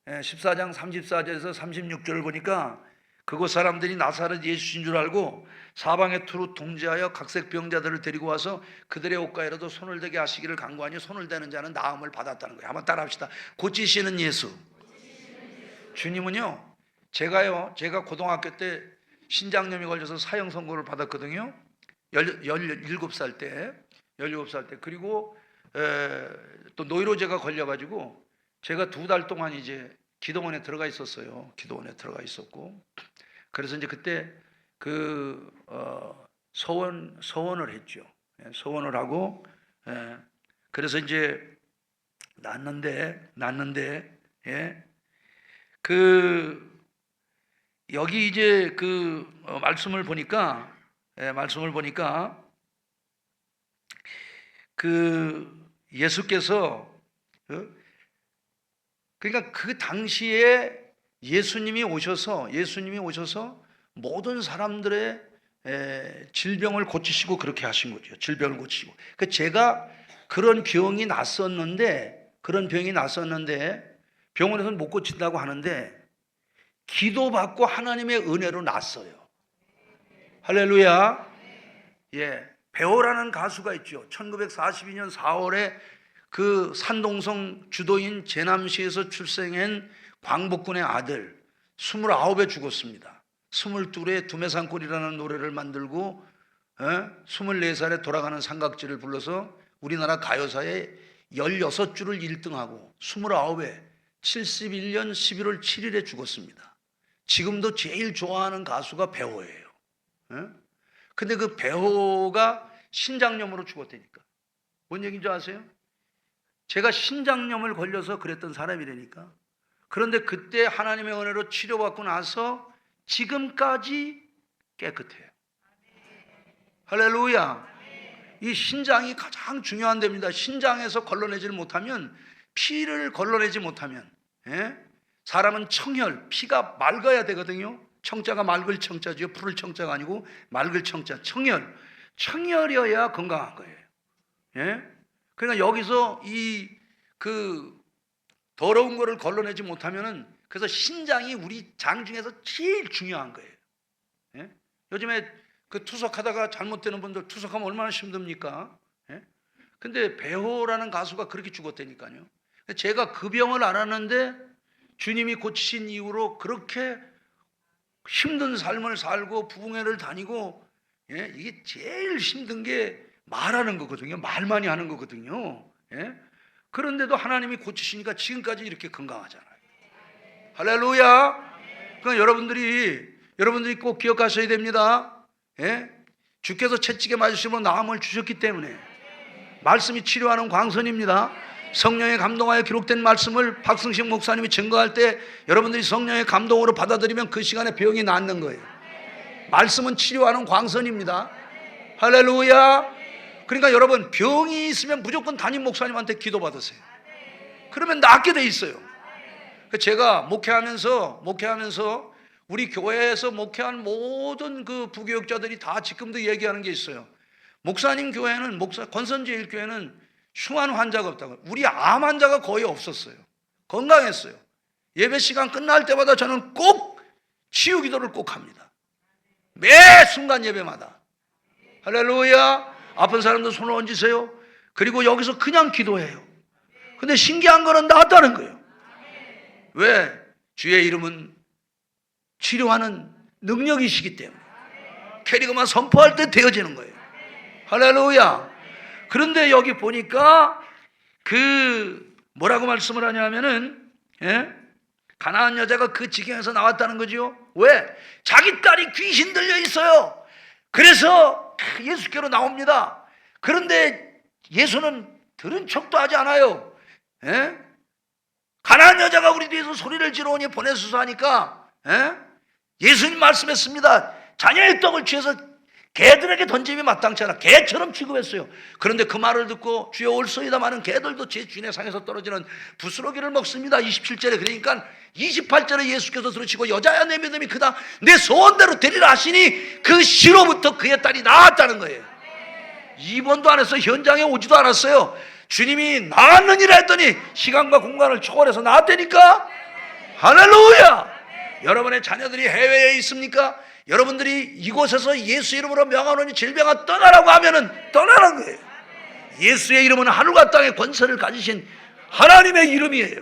14장 34절에서 36절을 보니까 그곳 사람들이 나사렛 예수인 줄 알고 사방에 두루 통제하여 각색 병자들을 데리고 와서 그들의 옷가에라도 손을 대게 하시기를 간구하니 손을 대는 자는 나음을 받았다는 거예요. 한번 따라합시다. 고치시는 예수. 주님은요, 제가 고등학교 때 신장염이 걸려서 사형 선고를 받았거든요. 17살 때. 그리고 또 노이로제가 걸려가지고 제가 2달 동안 이제 기도원에 들어가 있었어요. 기도원에 들어가 있었고, 그래서 이제 그때 서원을 했죠. 서원을 하고, 그래서 이제 났는데, 여기 이제 말씀을 보니까, 예수께서, 그러니까 그 당시에 예수님이 오셔서 모든 사람들의 질병을 고치시고 그렇게 하신 거죠. 질병을 고치시고. 그러니까 제가 그런 병이 났었는데 병원에서는 못 고친다고 하는데 기도받고 하나님의 은혜로 났어요. 할렐루야. 예, 배호라는 가수가 있죠. 1942년 4월에 그 산동성 주도인 제남시에서 출생한 광복군의 아들 29에 죽었습니다. 22에 두메산골이라는 노래를 만들고 24살에 돌아가는 삼각지를 불러서 우리나라 가요사에 16주를 1등하고 29에 71년 11월 7일에 죽었습니다. 지금도 제일 좋아하는 가수가 배호예요. 근데 그 배호가 신장염으로 죽었다니까. 뭔 얘기인지 아세요? 제가 신장염을 걸려서 그랬던 사람이라니까. 그런데 그때 하나님의 은혜로 치료받고 나서 지금까지 깨끗해요. 할렐루야. 이 신장이 가장 중요한 데입니다. 신장에서 걸러내지를 못하면, 피를 걸러내지 못하면, 사람은 청혈, 피가 맑아야 되거든요. 청자가 맑을 청자죠. 푸를 청자가 아니고 맑을 청자. 청열. 청열이어야 건강한 거예요. 예? 그러니까 여기서 그 더러운 거를 걸러내지 못하면은, 그래서 신장이 우리 장 중에서 제일 중요한 거예요. 예? 요즘에 그 투석하다가 잘못되는 분들, 투석하면 얼마나 힘듭니까? 예? 근데 배호라는 가수가 그렇게 죽었다니까요. 제가 그 병을 앓았는데 주님이 고치신 이후로 그렇게 힘든 삶을 살고 부흥회를 다니고, 예? 이게 제일 힘든 게 말하는 거거든요. 말 많이 하는 거거든요. 예? 그런데도 하나님이 고치시니까 지금까지 이렇게 건강하잖아요. 할렐루야. 그러니까 여러분들이 꼭 기억하셔야 됩니다. 예? 주께서 채찍에 맞으시면 나음을 주셨기 때문에 말씀이 치료하는 광선입니다. 성령의 감동하여 기록된 말씀을 박승식 목사님이 증거할 때 여러분들이 성령의 감동으로 받아들이면 그 시간에 병이 낫는 거예요. 말씀은 치료하는 광선입니다. 할렐루야. 그러니까 여러분, 병이 있으면 무조건 담임 목사님한테 기도받으세요. 그러면 낫게 돼 있어요. 제가 목회하면서 우리 교회에서 목회한 모든 그 부교육자들이 다 지금도 얘기하는 게 있어요. 목사님 교회는, 권선제일교회는 흉한 환자가 없다고. 우리 암 환자가 거의 없었어요. 건강했어요. 예배 시간 끝날 때마다 저는 꼭 치유 기도를 꼭 합니다. 매 순간 예배마다. 할렐루야. 아픈 사람도 손을 얹으세요. 그리고 여기서 그냥 기도해요. 근데 신기한 거는 낫다는 거예요. 왜? 주의 이름은 치료하는 능력이시기 때문에 캐리그만 선포할 때 되어지는 거예요. 할렐루야. 그런데 여기 보니까 뭐라고 말씀을 하냐면은, 예? 가나안 여자가 그 지경에서 나왔다는 거죠. 왜? 자기 딸이 귀신 들려 있어요. 그래서 예수께로 나옵니다. 그런데 예수는 들은 척도 하지 않아요. 예? 가나안 여자가 우리 뒤에서 소리를 지르오니 보내소서 하니까, 예? 예수님 말씀했습니다. 자녀의 떡을 취해서 개들에게 던짐이 마땅치 않아. 개처럼 취급했어요. 그런데 그 말을 듣고 주여 올소이다 많은 개들도 제 주인의 상에서 떨어지는 부스러기를 먹습니다. 27절에. 그러니까 28절에 예수께서 들으시고 여자야 내 믿음이 크다. 내 소원대로 되리라 하시니 그 시로부터 그의 딸이 나았다는 거예요. 입원도 안 했어요. 현장에 오지도 않았어요. 주님이 나았느니라 했더니 시간과 공간을 초월해서 나았다니까. 할렐루야. 여러분의 자녀들이 해외에 있습니까? 여러분들이 이곳에서 예수 이름으로 명하노니 질병아 떠나라고 하면은 떠나는 거예요. 예수의 이름은 하늘과 땅의 권세를 가지신 하나님의 이름이에요.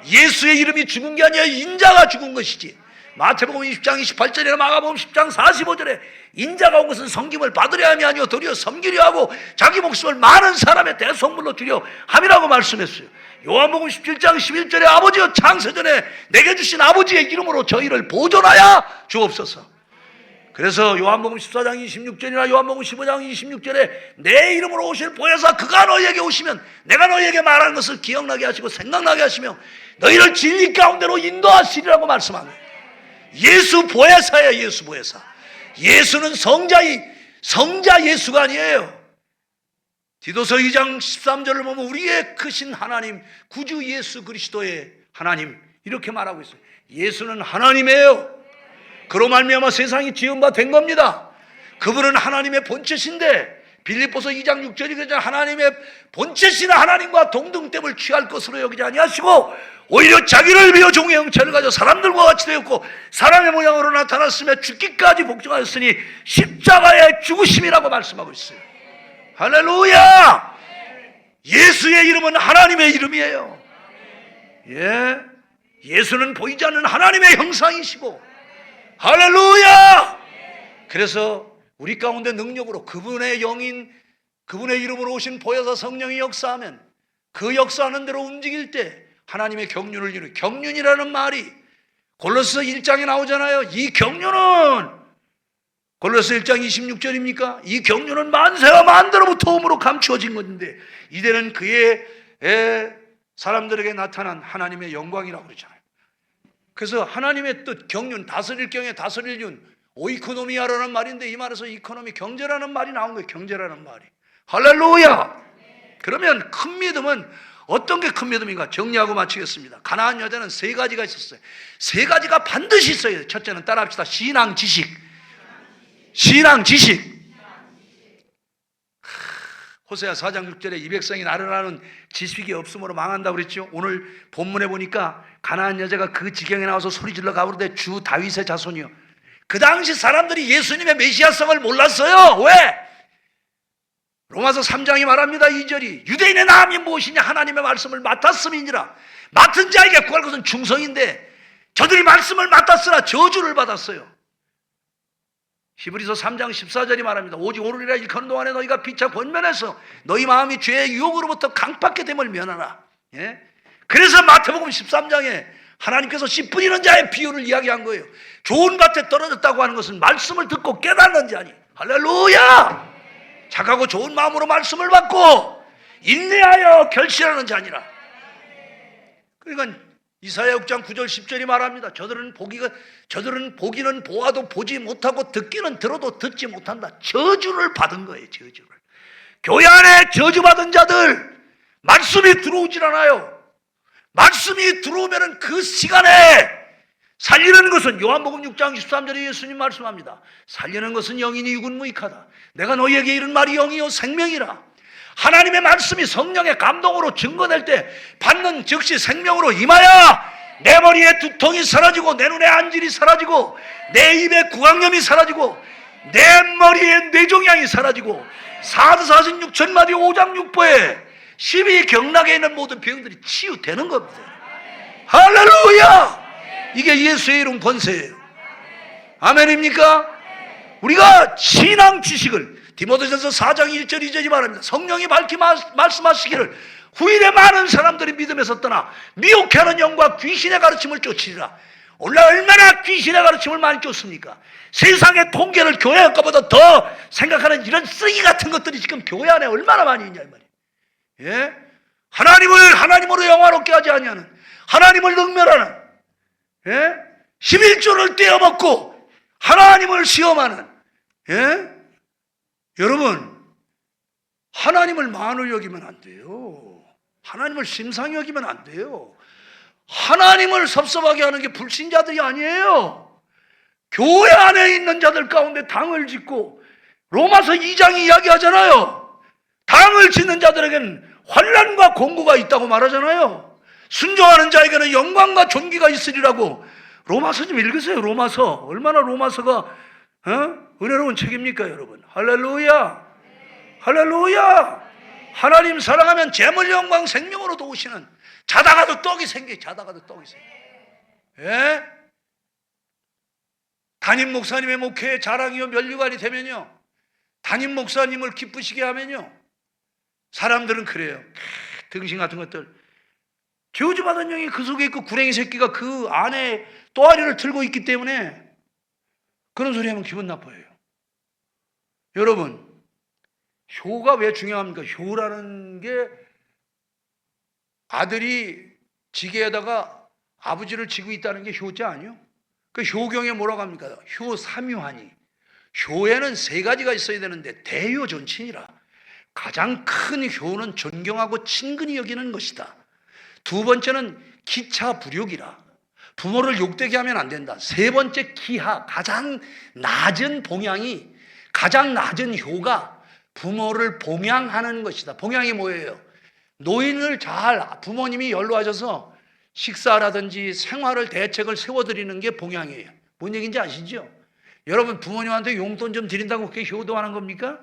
예수의 이름이 죽은 게 아니라 인자가 죽은 것이지. 마태복음 20장 28절이나 마가복음 10장 45절에 인자가 온 것은 섬김을 받으려 함이 아니요 도리어 섬기려 하고 자기 목숨을 많은 사람의 대속물로 주려 함이라고 말씀했어요. 요한복음 17장 11절에 아버지여 창세전에 내게 주신 아버지의 이름으로 저희를 보존하여 주옵소서. 그래서 요한복음 14장 26절이나 요한복음 15장 26절에 내 이름으로 오실 보혜사 그가 너희에게 오시면 내가 너희에게 말하는 것을 기억나게 하시고 생각나게 하시며 너희를 진리 가운데로 인도하시리라고 말씀합니다. 예수 보혜사예요. 예수 보혜사. 예수는 성자 예수가 아니에요. 디도서 2장 13절을 보면 우리의 크신 하나님 구주 예수 그리스도의 하나님 이렇게 말하고 있어요. 예수는 하나님이에요. 그로 말미암아 세상이 지은 바 된 겁니다. 그분은 하나님의 본체신데 빌립보서 2장 6절이 그러잖아요. 하나님의 본체신 하나님과 동등됨을 취할 것으로 여기지 아니하시고 오히려 자기를 비워 종의 형체를 가져 사람들과 같이 되었고 사람의 모양으로 나타났으며 죽기까지 복종하였으니 십자가의 죽으심이라고 말씀하고 있어요. 할렐루야. 예수의 이름은 하나님의 이름이에요. 예, 예수는 보이지 않는 하나님의 형상이시고 할렐루야. 그래서 우리 가운데 능력으로 그분의 영인 그분의 이름으로 오신 보혜사 성령이 역사하면 그 역사하는 대로 움직일 때 하나님의 경륜을 이루는 경륜이라는 말이 골로새 1장에 나오잖아요. 이 경륜은 골로새 1장 26절입니까? 이 경륜은 만세와 만대로부터 음으로 감추어진 건데 이제는 그의 사람들에게 나타난 하나님의 영광이라고 그러잖아요. 그래서 하나님의 뜻 경륜 다스릴 경에 다스릴 윤 오이코노미아라는 말인데 이 말에서 이코노미 경제라는 말이 나온 거예요. 경제라는 말이. 할렐루야. 그러면 큰 믿음은 어떤 게 큰 믿음인가? 정리하고 마치겠습니다. 가나안 여자는 세 가지가 있었어요. 세 가지가 반드시 있어요. 첫째는 따라합시다. 신앙 지식. 신앙 지식. 호세아 4장 6절에 이 백성이 나를 아는 지식이 없으므로 망한다고 그랬죠. 오늘 본문에 보니까 가나안 여자가 그 지경에 나와서 소리질러 가부르되 주 다윗의 자손이요. 그 당시 사람들이 예수님의 메시아성을 몰랐어요. 왜? 로마서 3장이 말합니다. 2절이 유대인의 나음이 무엇이냐? 하나님의 말씀을 맡았음이니라. 맡은 자에게 구할 것은 충성인데 저들이 말씀을 맡았으나 저주를 받았어요. 히브리서 3장 14절이 말합니다. 오직 오늘이라 일컫는 동안에 너희가 피차 권면해서 너희 마음이 죄의 유혹으로부터 강팍게 됨을 면하라. 예? 그래서 마태복음 13장에 하나님께서 씨 뿌리는 자의 비유를 이야기한 거예요. 좋은 밭에 떨어졌다고 하는 것은 말씀을 듣고 깨닫는 자니. 할렐루야! 착하고 좋은 마음으로 말씀을 받고 인내하여 결실하는 자니라. 그러니까 이사야 6장 9절 10절이 말합니다. 저들은 보기는 보아도 보지 못하고 듣기는 들어도 듣지 못한다. 저주를 받은 거예요. 저주를. 교회 안에 저주받은 자들 말씀이 들어오질 않아요. 말씀이 들어오면 그 시간에 살리는 것은 요한복음 6장 13절에 예수님 말씀합니다. 살리는 것은 영이니 육은 무익하다. 내가 너희에게 이른 말이 영이요 생명이라. 하나님의 말씀이 성령의 감동으로 증거될 때 받는 즉시 생명으로 임하여 내 머리에 두통이 사라지고 내 눈에 안질이 사라지고 내 입에 구강염이 사라지고 내 머리에 뇌종양이 사라지고 사드사신 6천마디 5장 6보에 12경락에 있는 모든 병들이 치유되는 겁니다. 할렐루야! 이게 예수의 이름 권세예요. 아멘입니까? 우리가 신앙 지식을 디모데전서 4장 1절 2절이 말합니다. 성령이 밝히 말씀하시기를 후일에 많은 사람들이 믿음에서 떠나 미혹해하는 영과 귀신의 가르침을 쫓으리라. 원래 얼마나 귀신의 가르침을 많이 쫓습니까? 세상의 통계를 교회 것보다 더 생각하는 이런 쓰레기 같은 것들이 지금 교회 안에 얼마나 많이 있냐 이 말이에요. 예? 하나님으로 영화롭게 하지 아니하는, 하나님을 능멸하는, 예? 11조를 떼어먹고 하나님을 시험하는, 예? 여러분, 하나님을 만을 여기면 안 돼요. 하나님을 심상히 여기면 안 돼요. 하나님을 섭섭하게 하는 게 불신자들이 아니에요. 교회 안에 있는 자들 가운데 당을 짓고 로마서 2장이 이야기하잖아요. 당을 짓는 자들에게는 환난과 공고가 있다고 말하잖아요. 순종하는 자에게는 영광과 존귀가 있으리라고. 로마서 좀 읽으세요. 로마서. 얼마나 로마서가 은혜로운 책입니까 여러분. 할렐루야. 할렐루야. 하나님 사랑하면 재물 영광 생명으로 도우시는, 자다가도 떡이 생겨. 자다가도 떡이 생겨. 예? 담임 목사님의 목회의 자랑이요 면류관이 되면요, 담임 목사님을 기쁘시게 하면요, 사람들은 그래요. 등신 같은 것들, 저주받은 영이 그 속에 있고 구랭이 새끼가 그 안에 또아리를 들고 있기 때문에 그런 소리 하면 기분 나빠요. 여러분, 효가 왜 중요합니까? 효라는 게 아들이 지게에다가 아버지를 지고 있다는 게 효자 아니요? 그 효경에 뭐라고 합니까? 효 삼유하니. 효에는 세 가지가 있어야 되는데 대효 존친이라. 가장 큰 효는 존경하고 친근히 여기는 것이다. 두 번째는 기차 불욕이라. 부모를 욕되게 하면 안 된다. 세 번째 기하, 가장 낮은 봉양이, 가장 낮은 효가 부모를 봉양하는 것이다. 봉양이 뭐예요? 노인을 잘 부모님이 연로하셔서 식사라든지 생활을 대책을 세워드리는 게 봉양이에요. 뭔 얘기인지 아시죠? 여러분, 부모님한테 용돈 좀 드린다고 그렇게 효도하는 겁니까?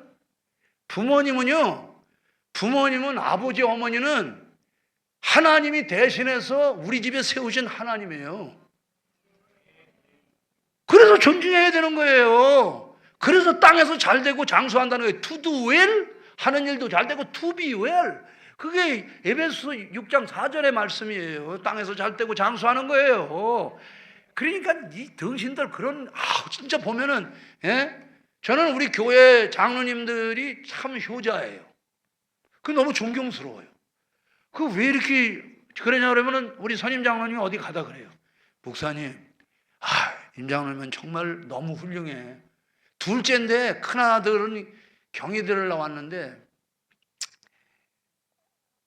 부모님은 아버지 어머니는 하나님이 대신해서 우리 집에 세우신 하나님이에요. 그래서 존중해야 되는 거예요. 그래서 땅에서 잘 되고 장수한다는 거예요. To do well, 하는 일도 잘 되고 to be well. 그게 에베소서 6장 4절의 말씀이에요. 땅에서 잘 되고 장수하는 거예요. 그러니까 이 등신들 그런, 진짜 보면은, 예? 저는 우리 교회 장로님들이 참 효자예요. 그 너무 존경스러워요. 그 왜 이렇게 그러냐 그러면은 우리 선임 장로님이 어디 가다 그래요. 목사님, 임 장로님은 정말 너무 훌륭해. 둘째인데 큰아들은 경희대를 나왔는데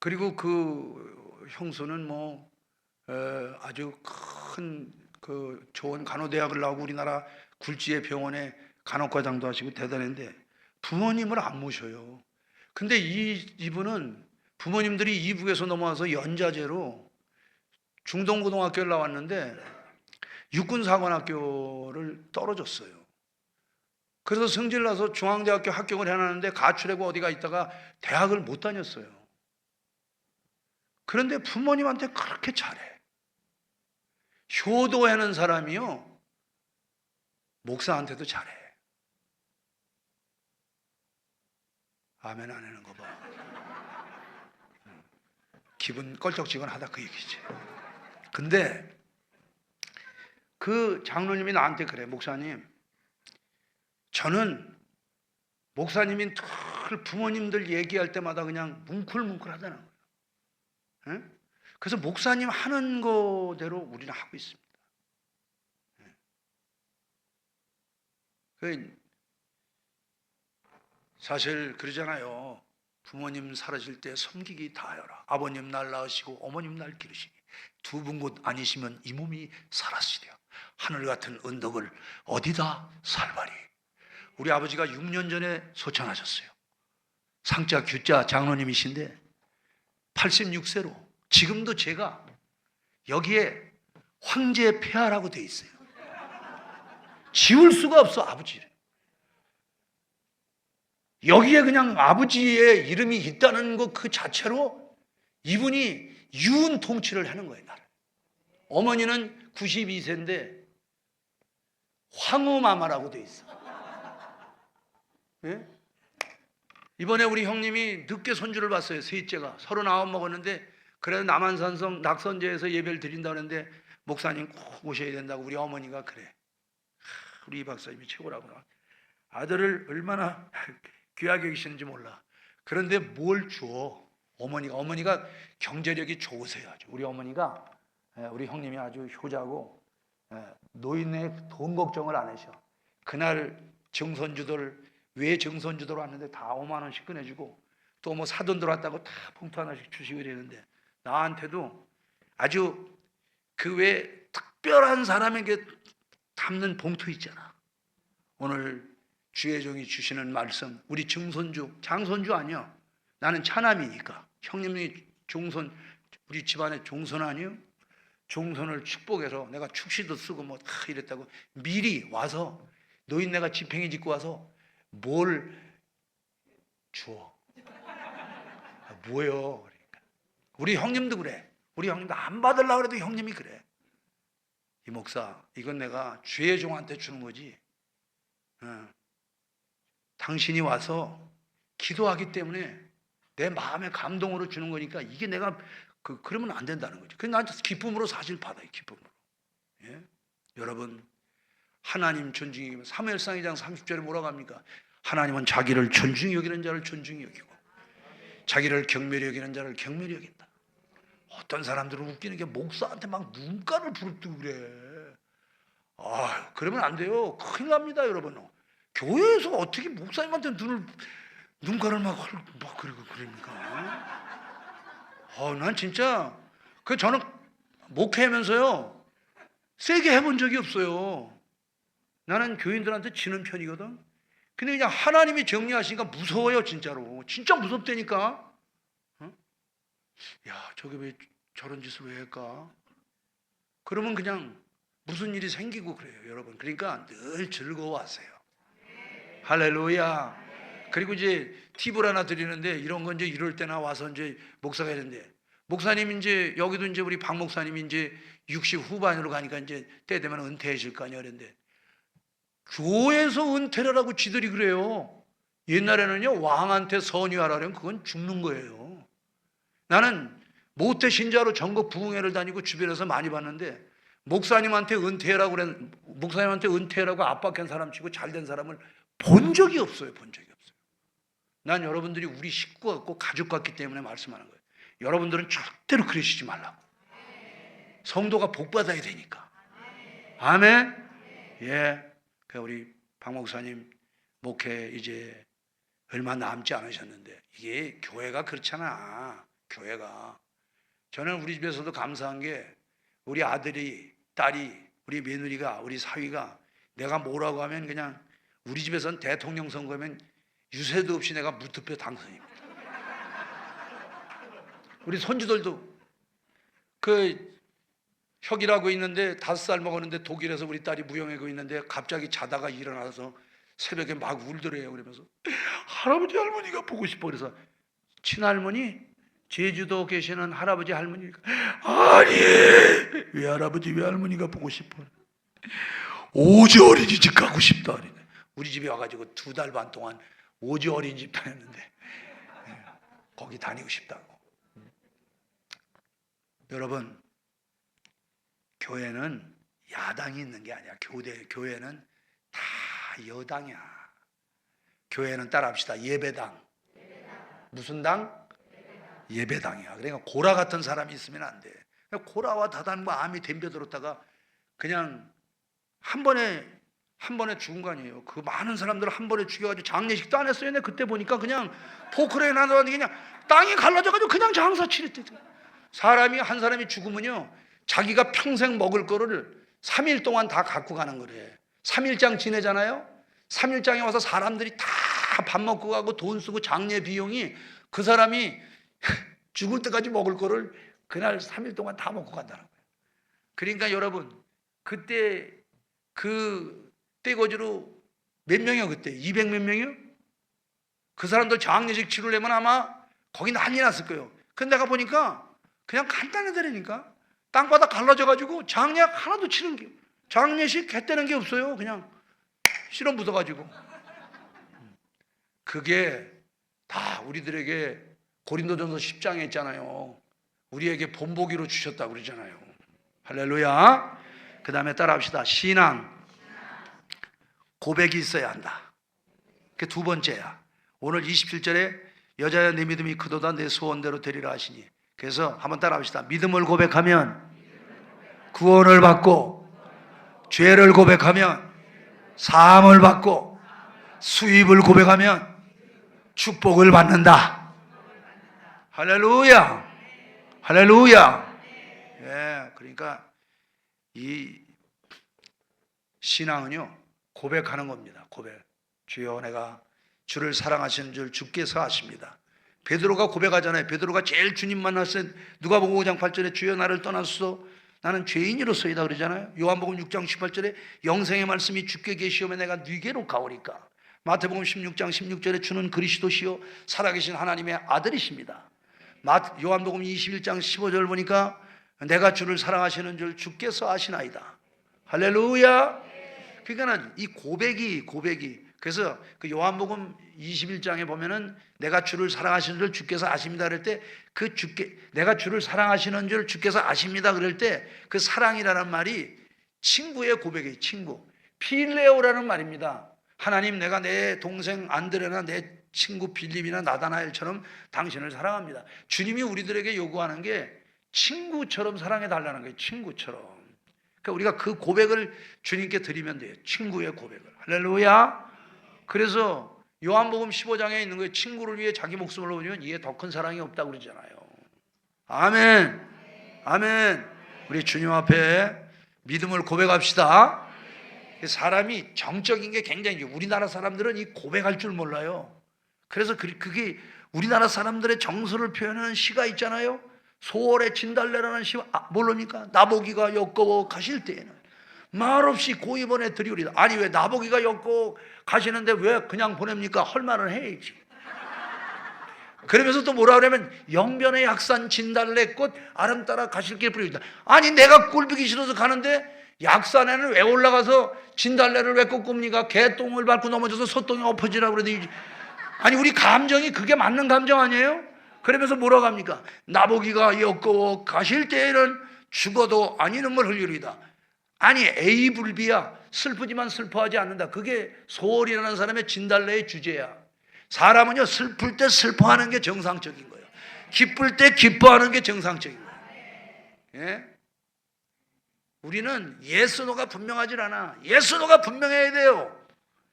그리고 그 형수는 아주 큰 그 좋은 간호대학을 나오고 우리나라 굴지의 병원에 간호과장도 하시고 대단한데 부모님을 안 모셔요. 근데 이분은 부모님들이 이북에서 넘어와서 연자제로 중동고등학교를 나왔는데 육군사관학교를 떨어졌어요. 그래서 성질 나서 중앙대학교 합격을 해놨는데 가출하고 어디가 있다가 대학을 못 다녔어요. 그런데 부모님한테 그렇게 잘해. 효도하는 사람이요, 목사한테도 잘해. 아멘 안 하는 거 봐. 기분 껄쩍지근하다 그 얘기지. 근데 그 장로님이 나한테 그래. 목사님, 저는 목사님이 늘 부모님들 얘기할 때마다 그냥 뭉클뭉클 하다는 거예요. 예? 그래서 목사님 하는 거대로 우리는 하고 있습니다. 사실 그러잖아요. 부모님 살아실 때 섬기기 다하여라. 아버님 날 낳으시고 어머님 날 기르시니 두 분 곧 아니시면 이 몸이 살았으랴. 하늘 같은 언덕을 어디다 살바리. 우리 아버지가 6년 전에 소천하셨어요. 상자 규자 장로님이신데 86세로 지금도 제가 여기에 황제 폐하라고 돼 있어요. 지울 수가 없어. 아버지를 여기에 그냥 아버지의 이름이 있다는 것 그 자체로 이분이 유은 통치를 하는 거예요. 나를. 어머니는 92세인데 황후마마라고 돼 있어. 예? 이번에 우리 형님이 늦게 손주를 봤어요. 셋째가 39 먹었는데 그래도 남한산성 낙선제에서 예배를 드린다는데 목사님 꼭 오셔야 된다고 우리 어머니가 그래. 우리 이 박사님이 최고라고. 아들을 얼마나 귀하게 여기시는지 몰라. 그런데 뭘 줘? 어머니가 경제력이 좋으세요. 아주. 우리 어머니가 우리 형님이 아주 효자고 노인의 돈 걱정을 안 하셔. 그날 외 증손주들 왔는데 다 5만 원씩 꺼내주고 또 뭐 사돈 들어왔다고 다 봉투 하나씩 주시고 이러는데 나한테도 아주 그 외 특별한 사람에게 담는 봉투 있잖아. 오늘 주의 종이 주시는 말씀, 우리 증손주, 장손주 아니야. 나는 차남이니까. 형님이 종손, 우리 집안의 종손 아니요? 종손을 축복해서 내가 축시도 쓰고 뭐 다 이랬다고 미리 와서 노인네가 지팽이 짓고 와서 뭘 주어. 뭐요? 그러니까. 우리 형님도 그래. 우리 형님도 안 받으려고 그래도 형님이 그래. 이 목사, 이건 내가 주의 종한테 주는 거지. 당신이 와서 기도하기 때문에 내 마음의 감동으로 주는 거니까 이게 내가 그러면 안 된다는 거죠. 그래서 나한테 기쁨으로 사실 받아요. 기쁨으로. 예? 여러분, 하나님 존중히 여기면 사무엘상 2장 30절에 뭐라고 합니까? 하나님은 자기를 존중히 여기는 자를 존중히 여기고 자기를 경멸히 여기는 자를 경멸히 여긴다. 어떤 사람들은 웃기는 게 목사한테 막 눈가를 부릅뜨고 그래. 그러면 안 돼요. 큰일 납니다, 여러분. 교회에서 어떻게 목사님한테 눈가를 막 그리고 그럽니까? 난 진짜 저는 목회하면서요 세게 해본 적이 없어요. 나는 교인들한테 지는 편이거든. 근데 그냥 하나님이 정리하시니까 무서워요. 진짜로. 진짜 무섭다니까. 야, 저게 왜 저런 짓을 왜 할까? 그러면 그냥 무슨 일이 생기고 그래요, 여러분. 그러니까 늘 즐거워하세요. 할렐루야. 그리고 이제 팁을 하나 드리는데 이런 건 이제 이럴 때나 와서 이제 목사가 이런데 목사님 이제 여기도 이제 우리 박 목사님이 이제 60 후반으로 가니까 이제 때 되면 은퇴하실 거 아니야. 그런데 교회에서 은퇴라고 지들이 그래요. 옛날에는요 왕한테 선위하라면 그건 죽는 거예요. 나는 모태 신자로 전국 부흥회를 다니고 주변에서 많이 봤는데 목사님한테 은퇴라고 그래 목사님한테 은퇴라고 압박한 사람 치고 잘된 사람을 본 적이 없어요. 본 적이 없어요. 난 여러분들이 우리 식구 같고 가족 같기 때문에 말씀하는 거예요. 여러분들은 절대로 그러시지 말라고. 성도가 복 받아야 되니까. 아멘. 예. 우리 박 목사님 목회 이제 얼마 남지 않으셨는데 이게 교회가 그렇잖아. 교회가. 저는 우리 집에서도 감사한 게 우리 아들이, 딸이, 우리 며느리가, 우리 사위가 내가 뭐라고 하면 그냥 우리 집에서는 대통령 선거면 유세도 없이 내가 무투표 당선입니다. 우리 손주들도 그 혁이라고 있는데 5살 먹었는데 독일에서 우리 딸이 무용하고 있는데 갑자기 자다가 일어나서 새벽에 막 울더래요. 그러면서 할아버지 할머니가 보고 싶어. 그래서 친할머니, 제주도 계시는 할아버지 할머니가 아니 왜 할아버지 왜 할머니가 보고 싶어? 오지 어린이집 가고 싶다. 우리 집에 와가지고 2달 반 동안 오지 어린이집 다녔는데 거기 다니고 싶다고. 여러분, 교회는 야당이 있는 게 아니야. 교회는 다 여당이야. 교회는 따라합시다. 예배당. 무슨 당? 예배당이야. 그러니까 고라 같은 사람이 있으면 안 돼. 고라와 다단과 암이 덤벼들었다가 그냥 한 번에 죽은 거 아니에요. 그 많은 사람들을 한 번에 죽여가지고 장례식도 안 했어요. 그때 보니까 그냥 포크레인 하나 그냥 땅이 갈라져가지고 그냥 장사 치렀대. 사람이 한 사람이 죽으면요, 자기가 평생 먹을 거를 3일 동안 다 갖고 가는 거래. 3일장 지내잖아요. 3일장에 와서 사람들이 다 밥 먹고 가고 돈 쓰고 장례 비용이 그 사람이 죽을 때까지 먹을 거를 그날 3일 동안 다 먹고 간다는 거예요. 그러니까 여러분, 그때 그 떼거지로 몇 명이요? 그때 200 몇 명이요? 그 사람들 장례식 치르려면 아마 거기 난리 났을 거예요. 근데 내가 보니까 그냥 간단하더라니까. 땅바닥 갈라져가지고 장례 하나도 치는 게, 장례식 했다는 게 없어요. 그냥 실어 묻어가지고. 그게 다 우리들에게 고린도전서 10장에 있잖아요. 우리에게 본보기로 주셨다고 그러잖아요. 할렐루야. 그 다음에 따라합시다. 신앙, 고백이 있어야 한다. 그게 2번째야. 오늘 27절에 여자야 내 믿음이 크도다 내 소원대로 되리라 하시니. 그래서 한번 따라합시다. 믿음을 고백하면 구원을 받고, 죄를 고백하면 사함을 받고, 수입을 고백하면 축복을 받는다. 할렐루야. 할렐루야. 예, 그러니까 이 신앙은요, 고백하는 겁니다. 고백. 주여 내가 주를 사랑하시는 줄 주께서 아십니다. 베드로가 고백하잖아요. 베드로가 제일 주님 만났을 때 누가복음 5장 8절에 주여 나를 떠나소서 나는 죄인이로소이다 그러잖아요. 요한복음 6장 18절에 영생의 말씀이 주께 계시오면 내가 네게로 가오리까. 마태복음 16장 16절에 주는 그리스도시요 살아계신 하나님의 아들이십니다. 요한복음 21장 15절 보니까 내가 주를 사랑하시는 줄 주께서 아시나이다. 할렐루야. 그러니까 이 고백이 그래서 그 요한복음 21장에 보면은 내가 주를 사랑하시는 줄 주께서 아십니다 그럴 때 그 주께 내가 주를 사랑하시는 줄 주께서 아십니다 그럴 때 그 사랑이라는 말이 친구의 고백이에요. 친구. 필레오라는 말입니다. 하나님 내가 내 동생 안드레나 내 친구 빌립이나 나다나엘처럼 당신을 사랑합니다. 주님이 우리들에게 요구하는 게 친구처럼 사랑해 달라는 거예요. 친구처럼. 그러니까 우리가 그 고백을 주님께 드리면 돼요. 친구의 고백을. 할렐루야. 그래서 요한복음 15장에 있는 거예요. 친구를 위해 자기 목숨을 놓으면 이에 더 큰 사랑이 없다고 그러잖아요. 아멘. 아멘. 우리 주님 앞에 믿음을 고백합시다. 사람이 정적인 게 굉장히, 우리나라 사람들은 이 고백할 줄 몰라요. 그래서 그게 우리나라 사람들의 정서를 표현하는 시가 있잖아요. 소월의 진달래라는 시, 모릅니까? 나보기가 엮어 가실 때에는 말없이 고입원에 드리우리다. 아니 왜 나보기가 엮어 가시는데 왜 그냥 보냅니까? 할 말은 해야지. 그러면서 또 뭐라 그러면 영변의 약산 진달래꽃 아름 따라 가실 길 뿌리다. 아니 내가 꼴보기 싫어서 가는데 약산에는 왜 올라가서 진달래를 왜 꺾습니까? 개똥을 밟고 넘어져서 소똥이 엎어지라고 그러더니, 아니 우리 감정이 그게 맞는 감정 아니에요? 그러면서 뭐라고 합니까? 나보기가 엮어 가실 때에는 죽어도 아니 눈물 흘리리다. 아니 에이불비야. 슬프지만 슬퍼하지 않는다. 그게 소월이라는 사람의 진달래의 주제야. 사람은요 슬플 때 슬퍼하는 게 정상적인 거예요. 기쁠 때 기뻐하는 게 정상적인 거예요. 예? 우리는 예스노가 분명하지 않아. 예스노가 분명해야 돼요.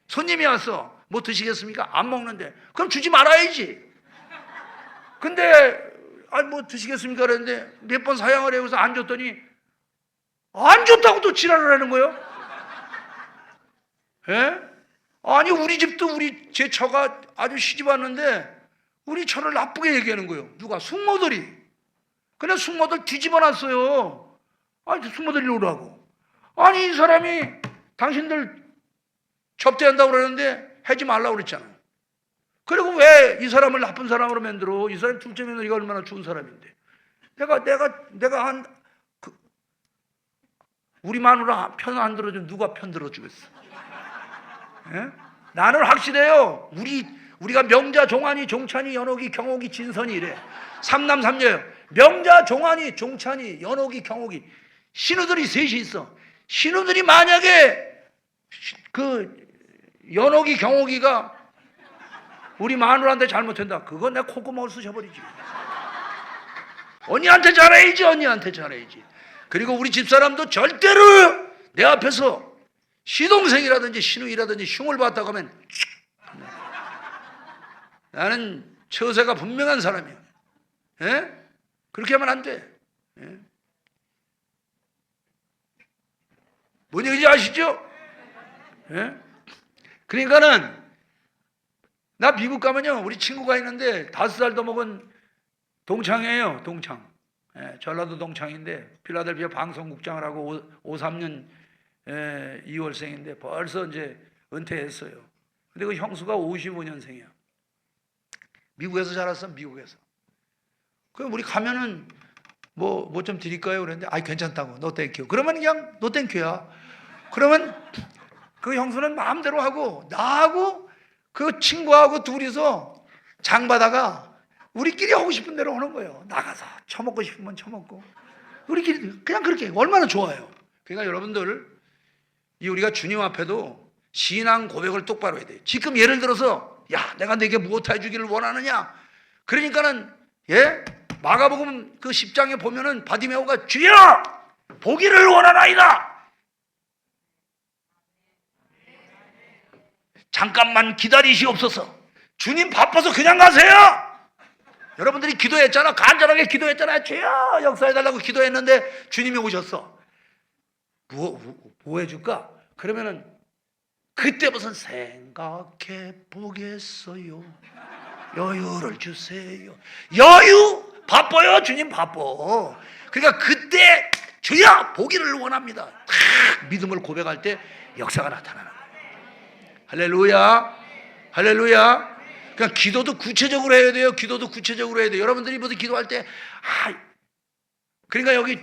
손님이 왔어. 뭐 드시겠습니까? 안 먹는데. 그럼 주지 말아야지. 근데 아니 뭐 드시겠습니까? 그랬는데 몇 번 사양을 해서 안 줬더니 안 줬다고 또 지랄을 하는 거예요. 예? 아니 우리 집도 제 처가 아주 시집 왔는데 우리 처를 나쁘게 얘기하는 거예요. 누가? 숙모들이. 그냥 숙모들 뒤집어 놨어요. 아니 숙모들이 오라고. 아니 이 사람이 당신들 접대한다고 그러는데 하지 말라고 그랬잖아요. 그리고 왜 이 사람을 나쁜 사람으로 만들어? 이 사람 둘째 며느리가 얼마나 좋은 사람인데. 내가 우리 마누라 편 안 들어주면 누가 편 들어주겠어? 예? 나는 확실해요. 우리가 명자, 종환이, 종찬이, 연옥이, 경옥이, 진선이 이래. 삼남 삼녀예요. 명자, 종환이, 종찬이, 연옥이, 경옥이. 신우들이 셋이 있어. 신우들이 만약에 연옥이, 경옥이가 우리 마누라한테 잘못한다. 그건 내 콧구멍을 쑤셔버리지. 언니한테 잘해야지, 언니한테 잘해야지. 그리고 우리 집사람도 절대로 내 앞에서 시동생이라든지 시누이라든지 흉을 봤다고 하면 나는 처세가 분명한 사람이야. 예? 그렇게 하면 안 돼. 예? 뭔 얘기인지 아시죠? 예? 그러니까는 나 미국 가면요 우리 친구가 있는데 5살 더 먹은 동창이에요. 동창. 예, 전라도 동창인데 필라델피아 방송국장을 하고 53년 2월생인데 벌써 이제 은퇴했어요. 근데 그 형수가 55년생이야. 미국에서 자랐어. 미국에서. 그럼 우리 가면은 뭐 좀 드릴까요? 그랬는데 아이 괜찮다고. 노 땡큐. 그러면 그냥 노 땡큐야. 그러면 그 형수는 마음대로 하고 나하고 그 친구하고 둘이서 장바다가 우리끼리 하고 싶은 대로 하는 거예요. 나가서 처먹고 싶으면 처먹고 우리끼리 그냥 그렇게 얼마나 좋아요. 그러니까 여러분들 우리가 주님 앞에도 신앙 고백을 똑바로 해야 돼요. 지금 예를 들어서 야 내가 내게 무엇 해주기를 원하느냐. 그러니까는 마가복음 그 10장에 보면은 바디메오가 주여 보기를 원하나이다. 잠깐만 기다리시옵소서. 주님 바빠서 그냥 가세요. 여러분들이 기도했잖아. 간절하게 기도했잖아. 주여 역사해달라고 기도했는데 주님이 오셨어. 뭐 해줄까? 그러면은 그때 무슨 생각해 보겠어요. 여유를 주세요. 여유? 바빠요. 주님 바빠. 그러니까 그때 주여 보기를 원합니다. 믿음을 고백할 때 역사가 나타나는 거예요. 할렐루야. 할렐루야. 그러니까 기도도 구체적으로 해야 돼요. 기도도 구체적으로 해야 돼요. 여러분들이 모두 기도할 때 그러니까 여기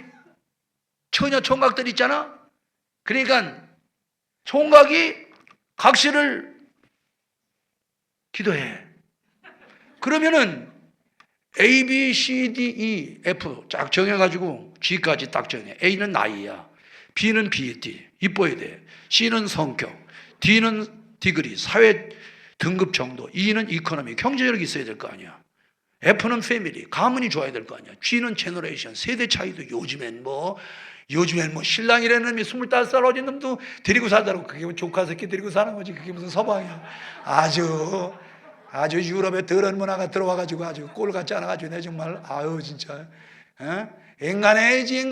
처녀 총각들 있잖아. 그러니까 총각이 각시를 기도해. 그러면은 A, B, C, D, E, F 쫙 정해가지고 G까지 딱 정해. A는 나이야. B는 B, D 이뻐야 돼. C는 성격, D는 디그리 사회 등급 정도, E는 이코노미 경제력이 있어야 될 거 아니야. F는 패밀리 가문이 좋아야 될 거 아니야. G는 제너레이션 세대 차이도 요즘엔 뭐 신랑이라는 놈이 25살 어린 놈도 데리고 살더라고. 그게 조카 새끼 데리고 사는 거지. 그게 무슨 서방이야. 아주 유럽의 더러운 문화가 들어와가지고 아주 꼴 같지 않아가지고 내 정말 아유 진짜 앵간해야지.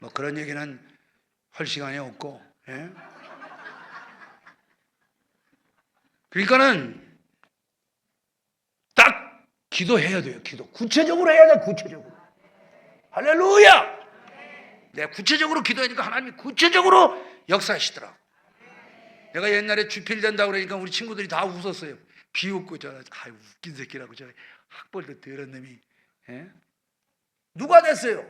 뭐 그런 얘기는 할 시간이 없고. 그러니까는 딱 기도해야 돼요. 기도 구체적으로 해야 돼. 구체적으로. 할렐루야. 내가 구체적으로 기도하니까 하나님이 구체적으로 역사하시더라고. 내가 옛날에 주필된다고 그러니까 우리 친구들이 다 웃었어요. 비웃고 웃긴 새끼라고 학벌도 더러운 놈이. 누가 됐어요?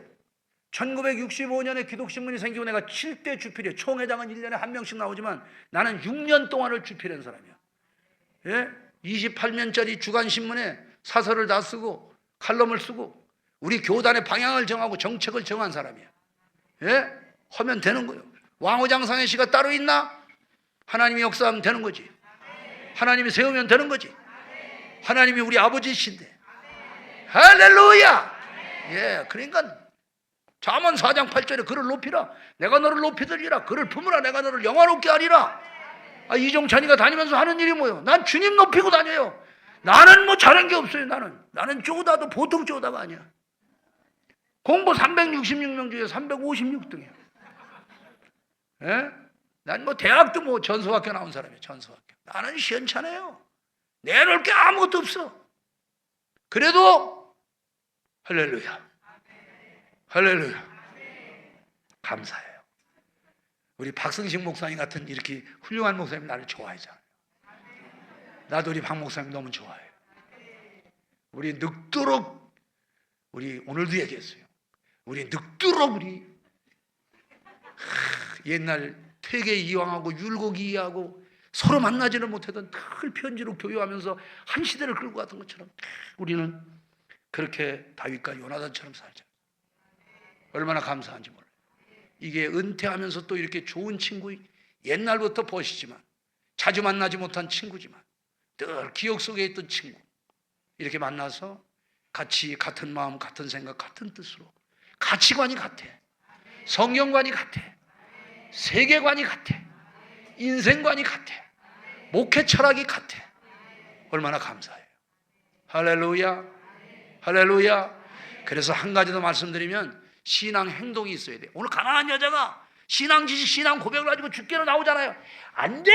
1965년에 기독신문이 생기고 내가 7대 주필이에요. 총회장은 1년에 한 명씩 나오지만 나는 6년 동안을 주필한 사람이야. 28면짜리 주간신문에 사설을 다 쓰고 칼럼을 쓰고 우리 교단의 방향을 정하고 정책을 정한 사람이야. 하면 되는 거예요. 왕후장상의 시가 따로 있나? 하나님이 역사하면 되는 거지. 하나님이 세우면 되는 거지. 하나님이 우리 아버지이신데. 할렐루야. 그러니까 잠언 4장 8절에 그를 높이라. 내가 너를 높이들리라. 그를 품으라. 내가 너를 영화롭게 하리라. 이종찬이가 다니면서 하는 일이 뭐예요? 난 주님 높이고 다녀요. 나는 뭐 잘한 게 없어요. 나는 쪼다도 보통 쪼다가 아니야. 공부 366명 중에 356등이야. 예? 난 뭐 대학도 뭐 전수학교 나온 사람이야. 전수학교. 나는 시원찮아요. 내놓을 게 아무것도 없어. 그래도 할렐루야. 할렐루야. 감사해요. 우리 박승식 목사님 같은 이렇게 훌륭한 목사님 나를 좋아하잖아요. 나도 우리 박 목사님 너무 좋아해요. 우리 늙도록, 우리 오늘도 얘기했어요. 우리 늙도록 우리 옛날 퇴계 이황하고 율곡 이하고 서로 만나지를 못하던 늘 편지로 교류하면서 한 시대를 끌고 갔던 것처럼 우리는 그렇게 다윗과 요나단처럼 살자. 얼마나 감사한지 몰라요. 이게 은퇴하면서 또 이렇게 좋은 친구, 옛날부터 보시지만 자주 만나지 못한 친구지만 늘 기억 속에 있던 친구, 이렇게 만나서 같이 같은 마음, 같은 생각, 같은 뜻으로 가치관이 같아, 성경관이 같아, 세계관이 같아, 인생관이 같아, 목회 철학이 같아. 얼마나 감사해요. 할렐루야. 할렐루야. 그래서 한 가지 더 말씀드리면 신앙 행동이 있어야 돼요. 오늘 가난한 여자가 신앙 지식, 신앙 고백을 가지고 죽게로 나오잖아요. 안 돼!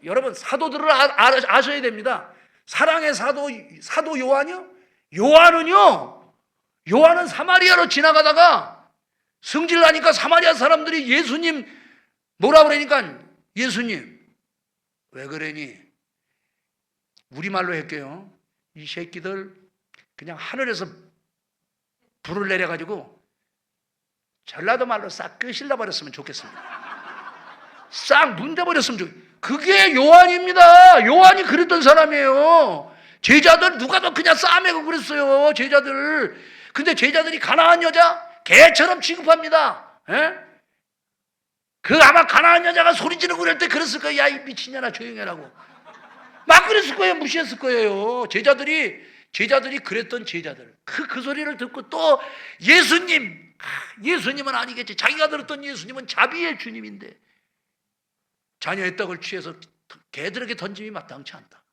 여러분 사도들을 아셔야 됩니다. 사랑의 사도 요한이요? 요한은 사마리아로 지나가다가 승질나니까 사마리아 사람들이 예수님 뭐라 그러니까, 예수님 왜 그러니? 우리말로 할게요. 이 새끼들 그냥 하늘에서 불을 내려가지고 전라도 말로 싹 끄실러 버렸으면 좋겠습니다. 싹 문대버렸으면 좋겠습니다. 그게 요한입니다. 요한이 그랬던 사람이에요. 제자들 누가 더 그냥 싸매고 그랬어요. 제자들. 근데 제자들이 가난한 여자 개처럼 취급합니다. 에? 아마 가난한 여자가 소리 지르고 그럴 때 그랬을 거예요. 야, 이 미친년아 조용히 하라고. 막 그랬을 거예요. 무시했을 거예요. 제자들이 그랬던 제자들. 그 소리를 듣고 또 예수님은 아니겠지. 자기가 들었던 예수님은 자비의 주님인데 자녀의 떡을 취해서 개들에게 던짐이 마땅치 않다.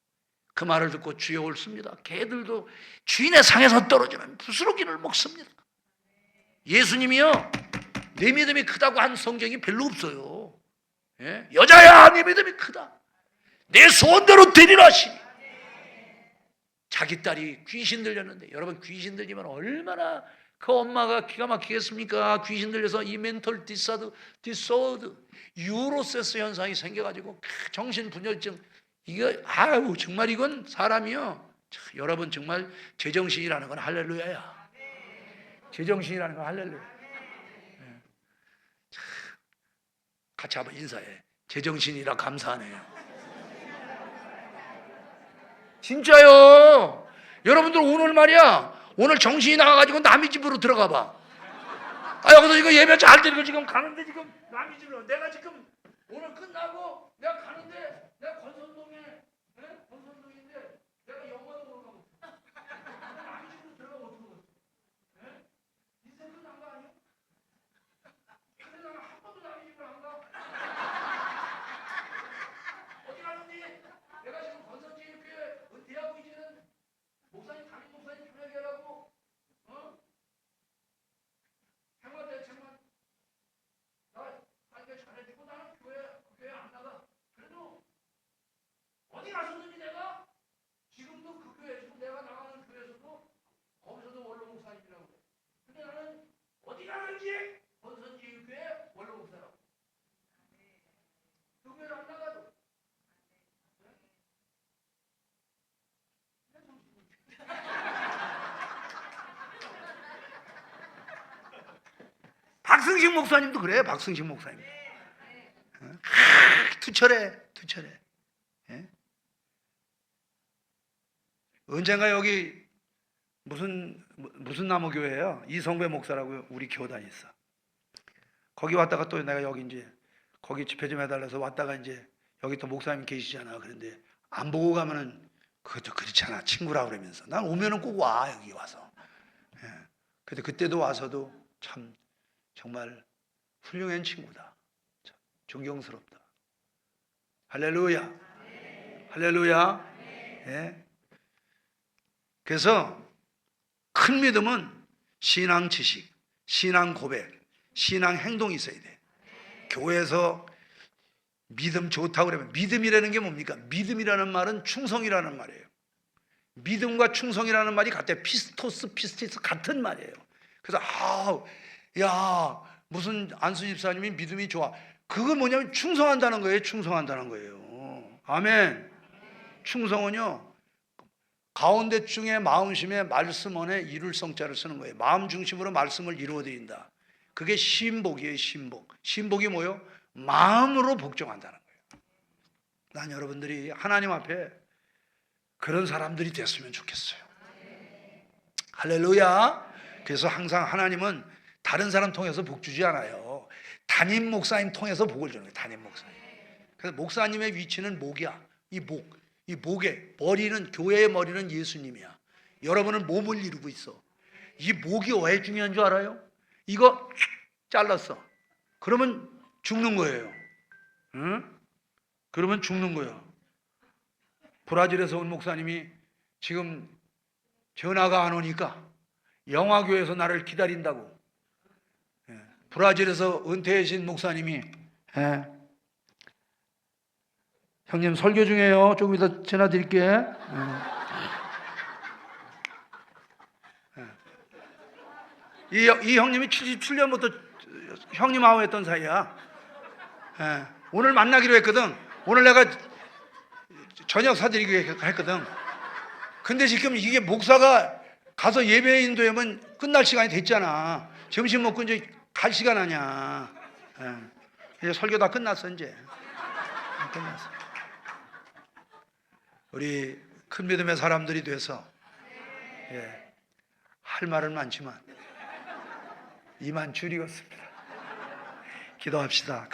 그 말을 듣고 주여 옳습니다. 개들도 주인의 상에서 떨어지면 부스러기를 먹습니다. 예수님이요, 내 믿음이 크다고 한 성경이 별로 없어요. 예? 여자야, 내 믿음이 크다. 내 소원대로 되리라 하시니. 자기 딸이 귀신 들렸는데, 여러분 귀신 들리면 얼마나 그 엄마가 기가 막히겠습니까? 귀신 들려서 이 멘털 디소드, 유로세스 현상이 생겨가지고 정신분열증, 정말 이건 사람이요. 여러분 정말 제정신이라는 건 할렐루야야. 제정신이라는 건 할렐루야. 같이 한번 인사해. 제정신이라 감사하네요. 진짜요. 여러분들 오늘 말이야, 오늘 정신이 나가가지고 남의 집으로 들어가 봐. 여기서 이거 예배 잘 드리고 지금 가는데 지금 남의 집으로, 내가 지금 오늘 끝나고 내가 가는데 내가 건선동인데 내가 영화도 가고 남의 집으로 들어가면 어떡하겠어? 인생 끝난 거 아니야? 근데 나는 한 번도 남의 집으로 안 가. 어디 가는지? 내가 지금 건선제일교회 은퇴하고 이제는 목사님, 담임 목사님 교회하라고 생활대책만 나한테 잘해주고 나는 교회 안 나가. 그래도 어디 가서든지 내가 지금도 그 교회, 지금 내가 나가는 교회에서도 거기서도 원로 목사님이라고 그래. 근데 나는 어디 가는지 건선제일교회 원로 목사라고. 그 교회를 안 나가도. 박승식 목사님도 그래요. 박승식 목사님. 투철해. 예? 언젠가 여기 무슨 나무 교회예요. 이성배 목사라고 우리 교단이 있어. 거기 왔다가 또 내가 여기 이제 거기 집회 좀 해달라서 왔다가 이제 여기 또 목사님 계시잖아. 그런데 안 보고 가면은 그것도 그렇잖아. 친구라 그러면서. 난 오면은 꼭 와, 여기 와서. 예. 근데 그때도 와서도 참 정말 훌륭한 친구다. 존경스럽다. 할렐루야. 할렐루야. 예. 그래서 큰 믿음은 신앙 지식, 신앙 고백, 신앙 행동이 있어야 돼. 교회에서 믿음 좋다고 그러면 믿음이라는 게 뭡니까? 믿음이라는 말은 충성이라는 말이에요. 믿음과 충성이라는 말이 같아요. 피스토스, 피스티스 같은 말이에요. 그래서 야 무슨 안수 집사님이 믿음이 좋아. 그건 뭐냐면 충성한다는 거예요. 충성한다는 거예요. 아멘. 충성은요 가운데 중에 마음심에 말씀 안에 이룰 성자를 쓰는 거예요. 마음 중심으로 말씀을 이루어드린다. 그게 신복이에요. 신복. 신복이 뭐요? 마음으로 복종한다는 거예요. 난 여러분들이 하나님 앞에 그런 사람들이 됐으면 좋겠어요. 할렐루야. 그래서 항상 하나님은 다른 사람 통해서 복 주지 않아요. 담임 목사님 통해서 복을 주는 거예요. 담임 목사님. 그래서 목사님의 위치는 목이야. 이 목에 머리는, 교회의 머리는 예수님이야. 여러분은 몸을 이루고 있어. 이 목이 왜 중요한 줄 알아요? 이거 잘랐어. 그러면 죽는 거예요. 응? 그러면 죽는 거야. 브라질에서 온 목사님이 지금 전화가 안 오니까 영화교회에서 나를 기다린다고. 브라질에서 은퇴하신 목사님이 형님 설교 중에요. 조금 이따 전화 드릴게. 이 형님이 77년부터 형님하고 했던 사이야. 오늘 만나기로 했거든. 오늘 내가 저녁 사드리기로 했거든. 근데 지금 이게 목사가 가서 예배 인도하면 끝날 시간이 됐잖아. 점심 먹고 이제 갈 시간 아니야. 이제 설교 다 끝났어. 이제 끝났어. 우리 큰 믿음의 사람들이 돼서 할 말은 많지만 이만 줄이겠습니다. 기도합시다.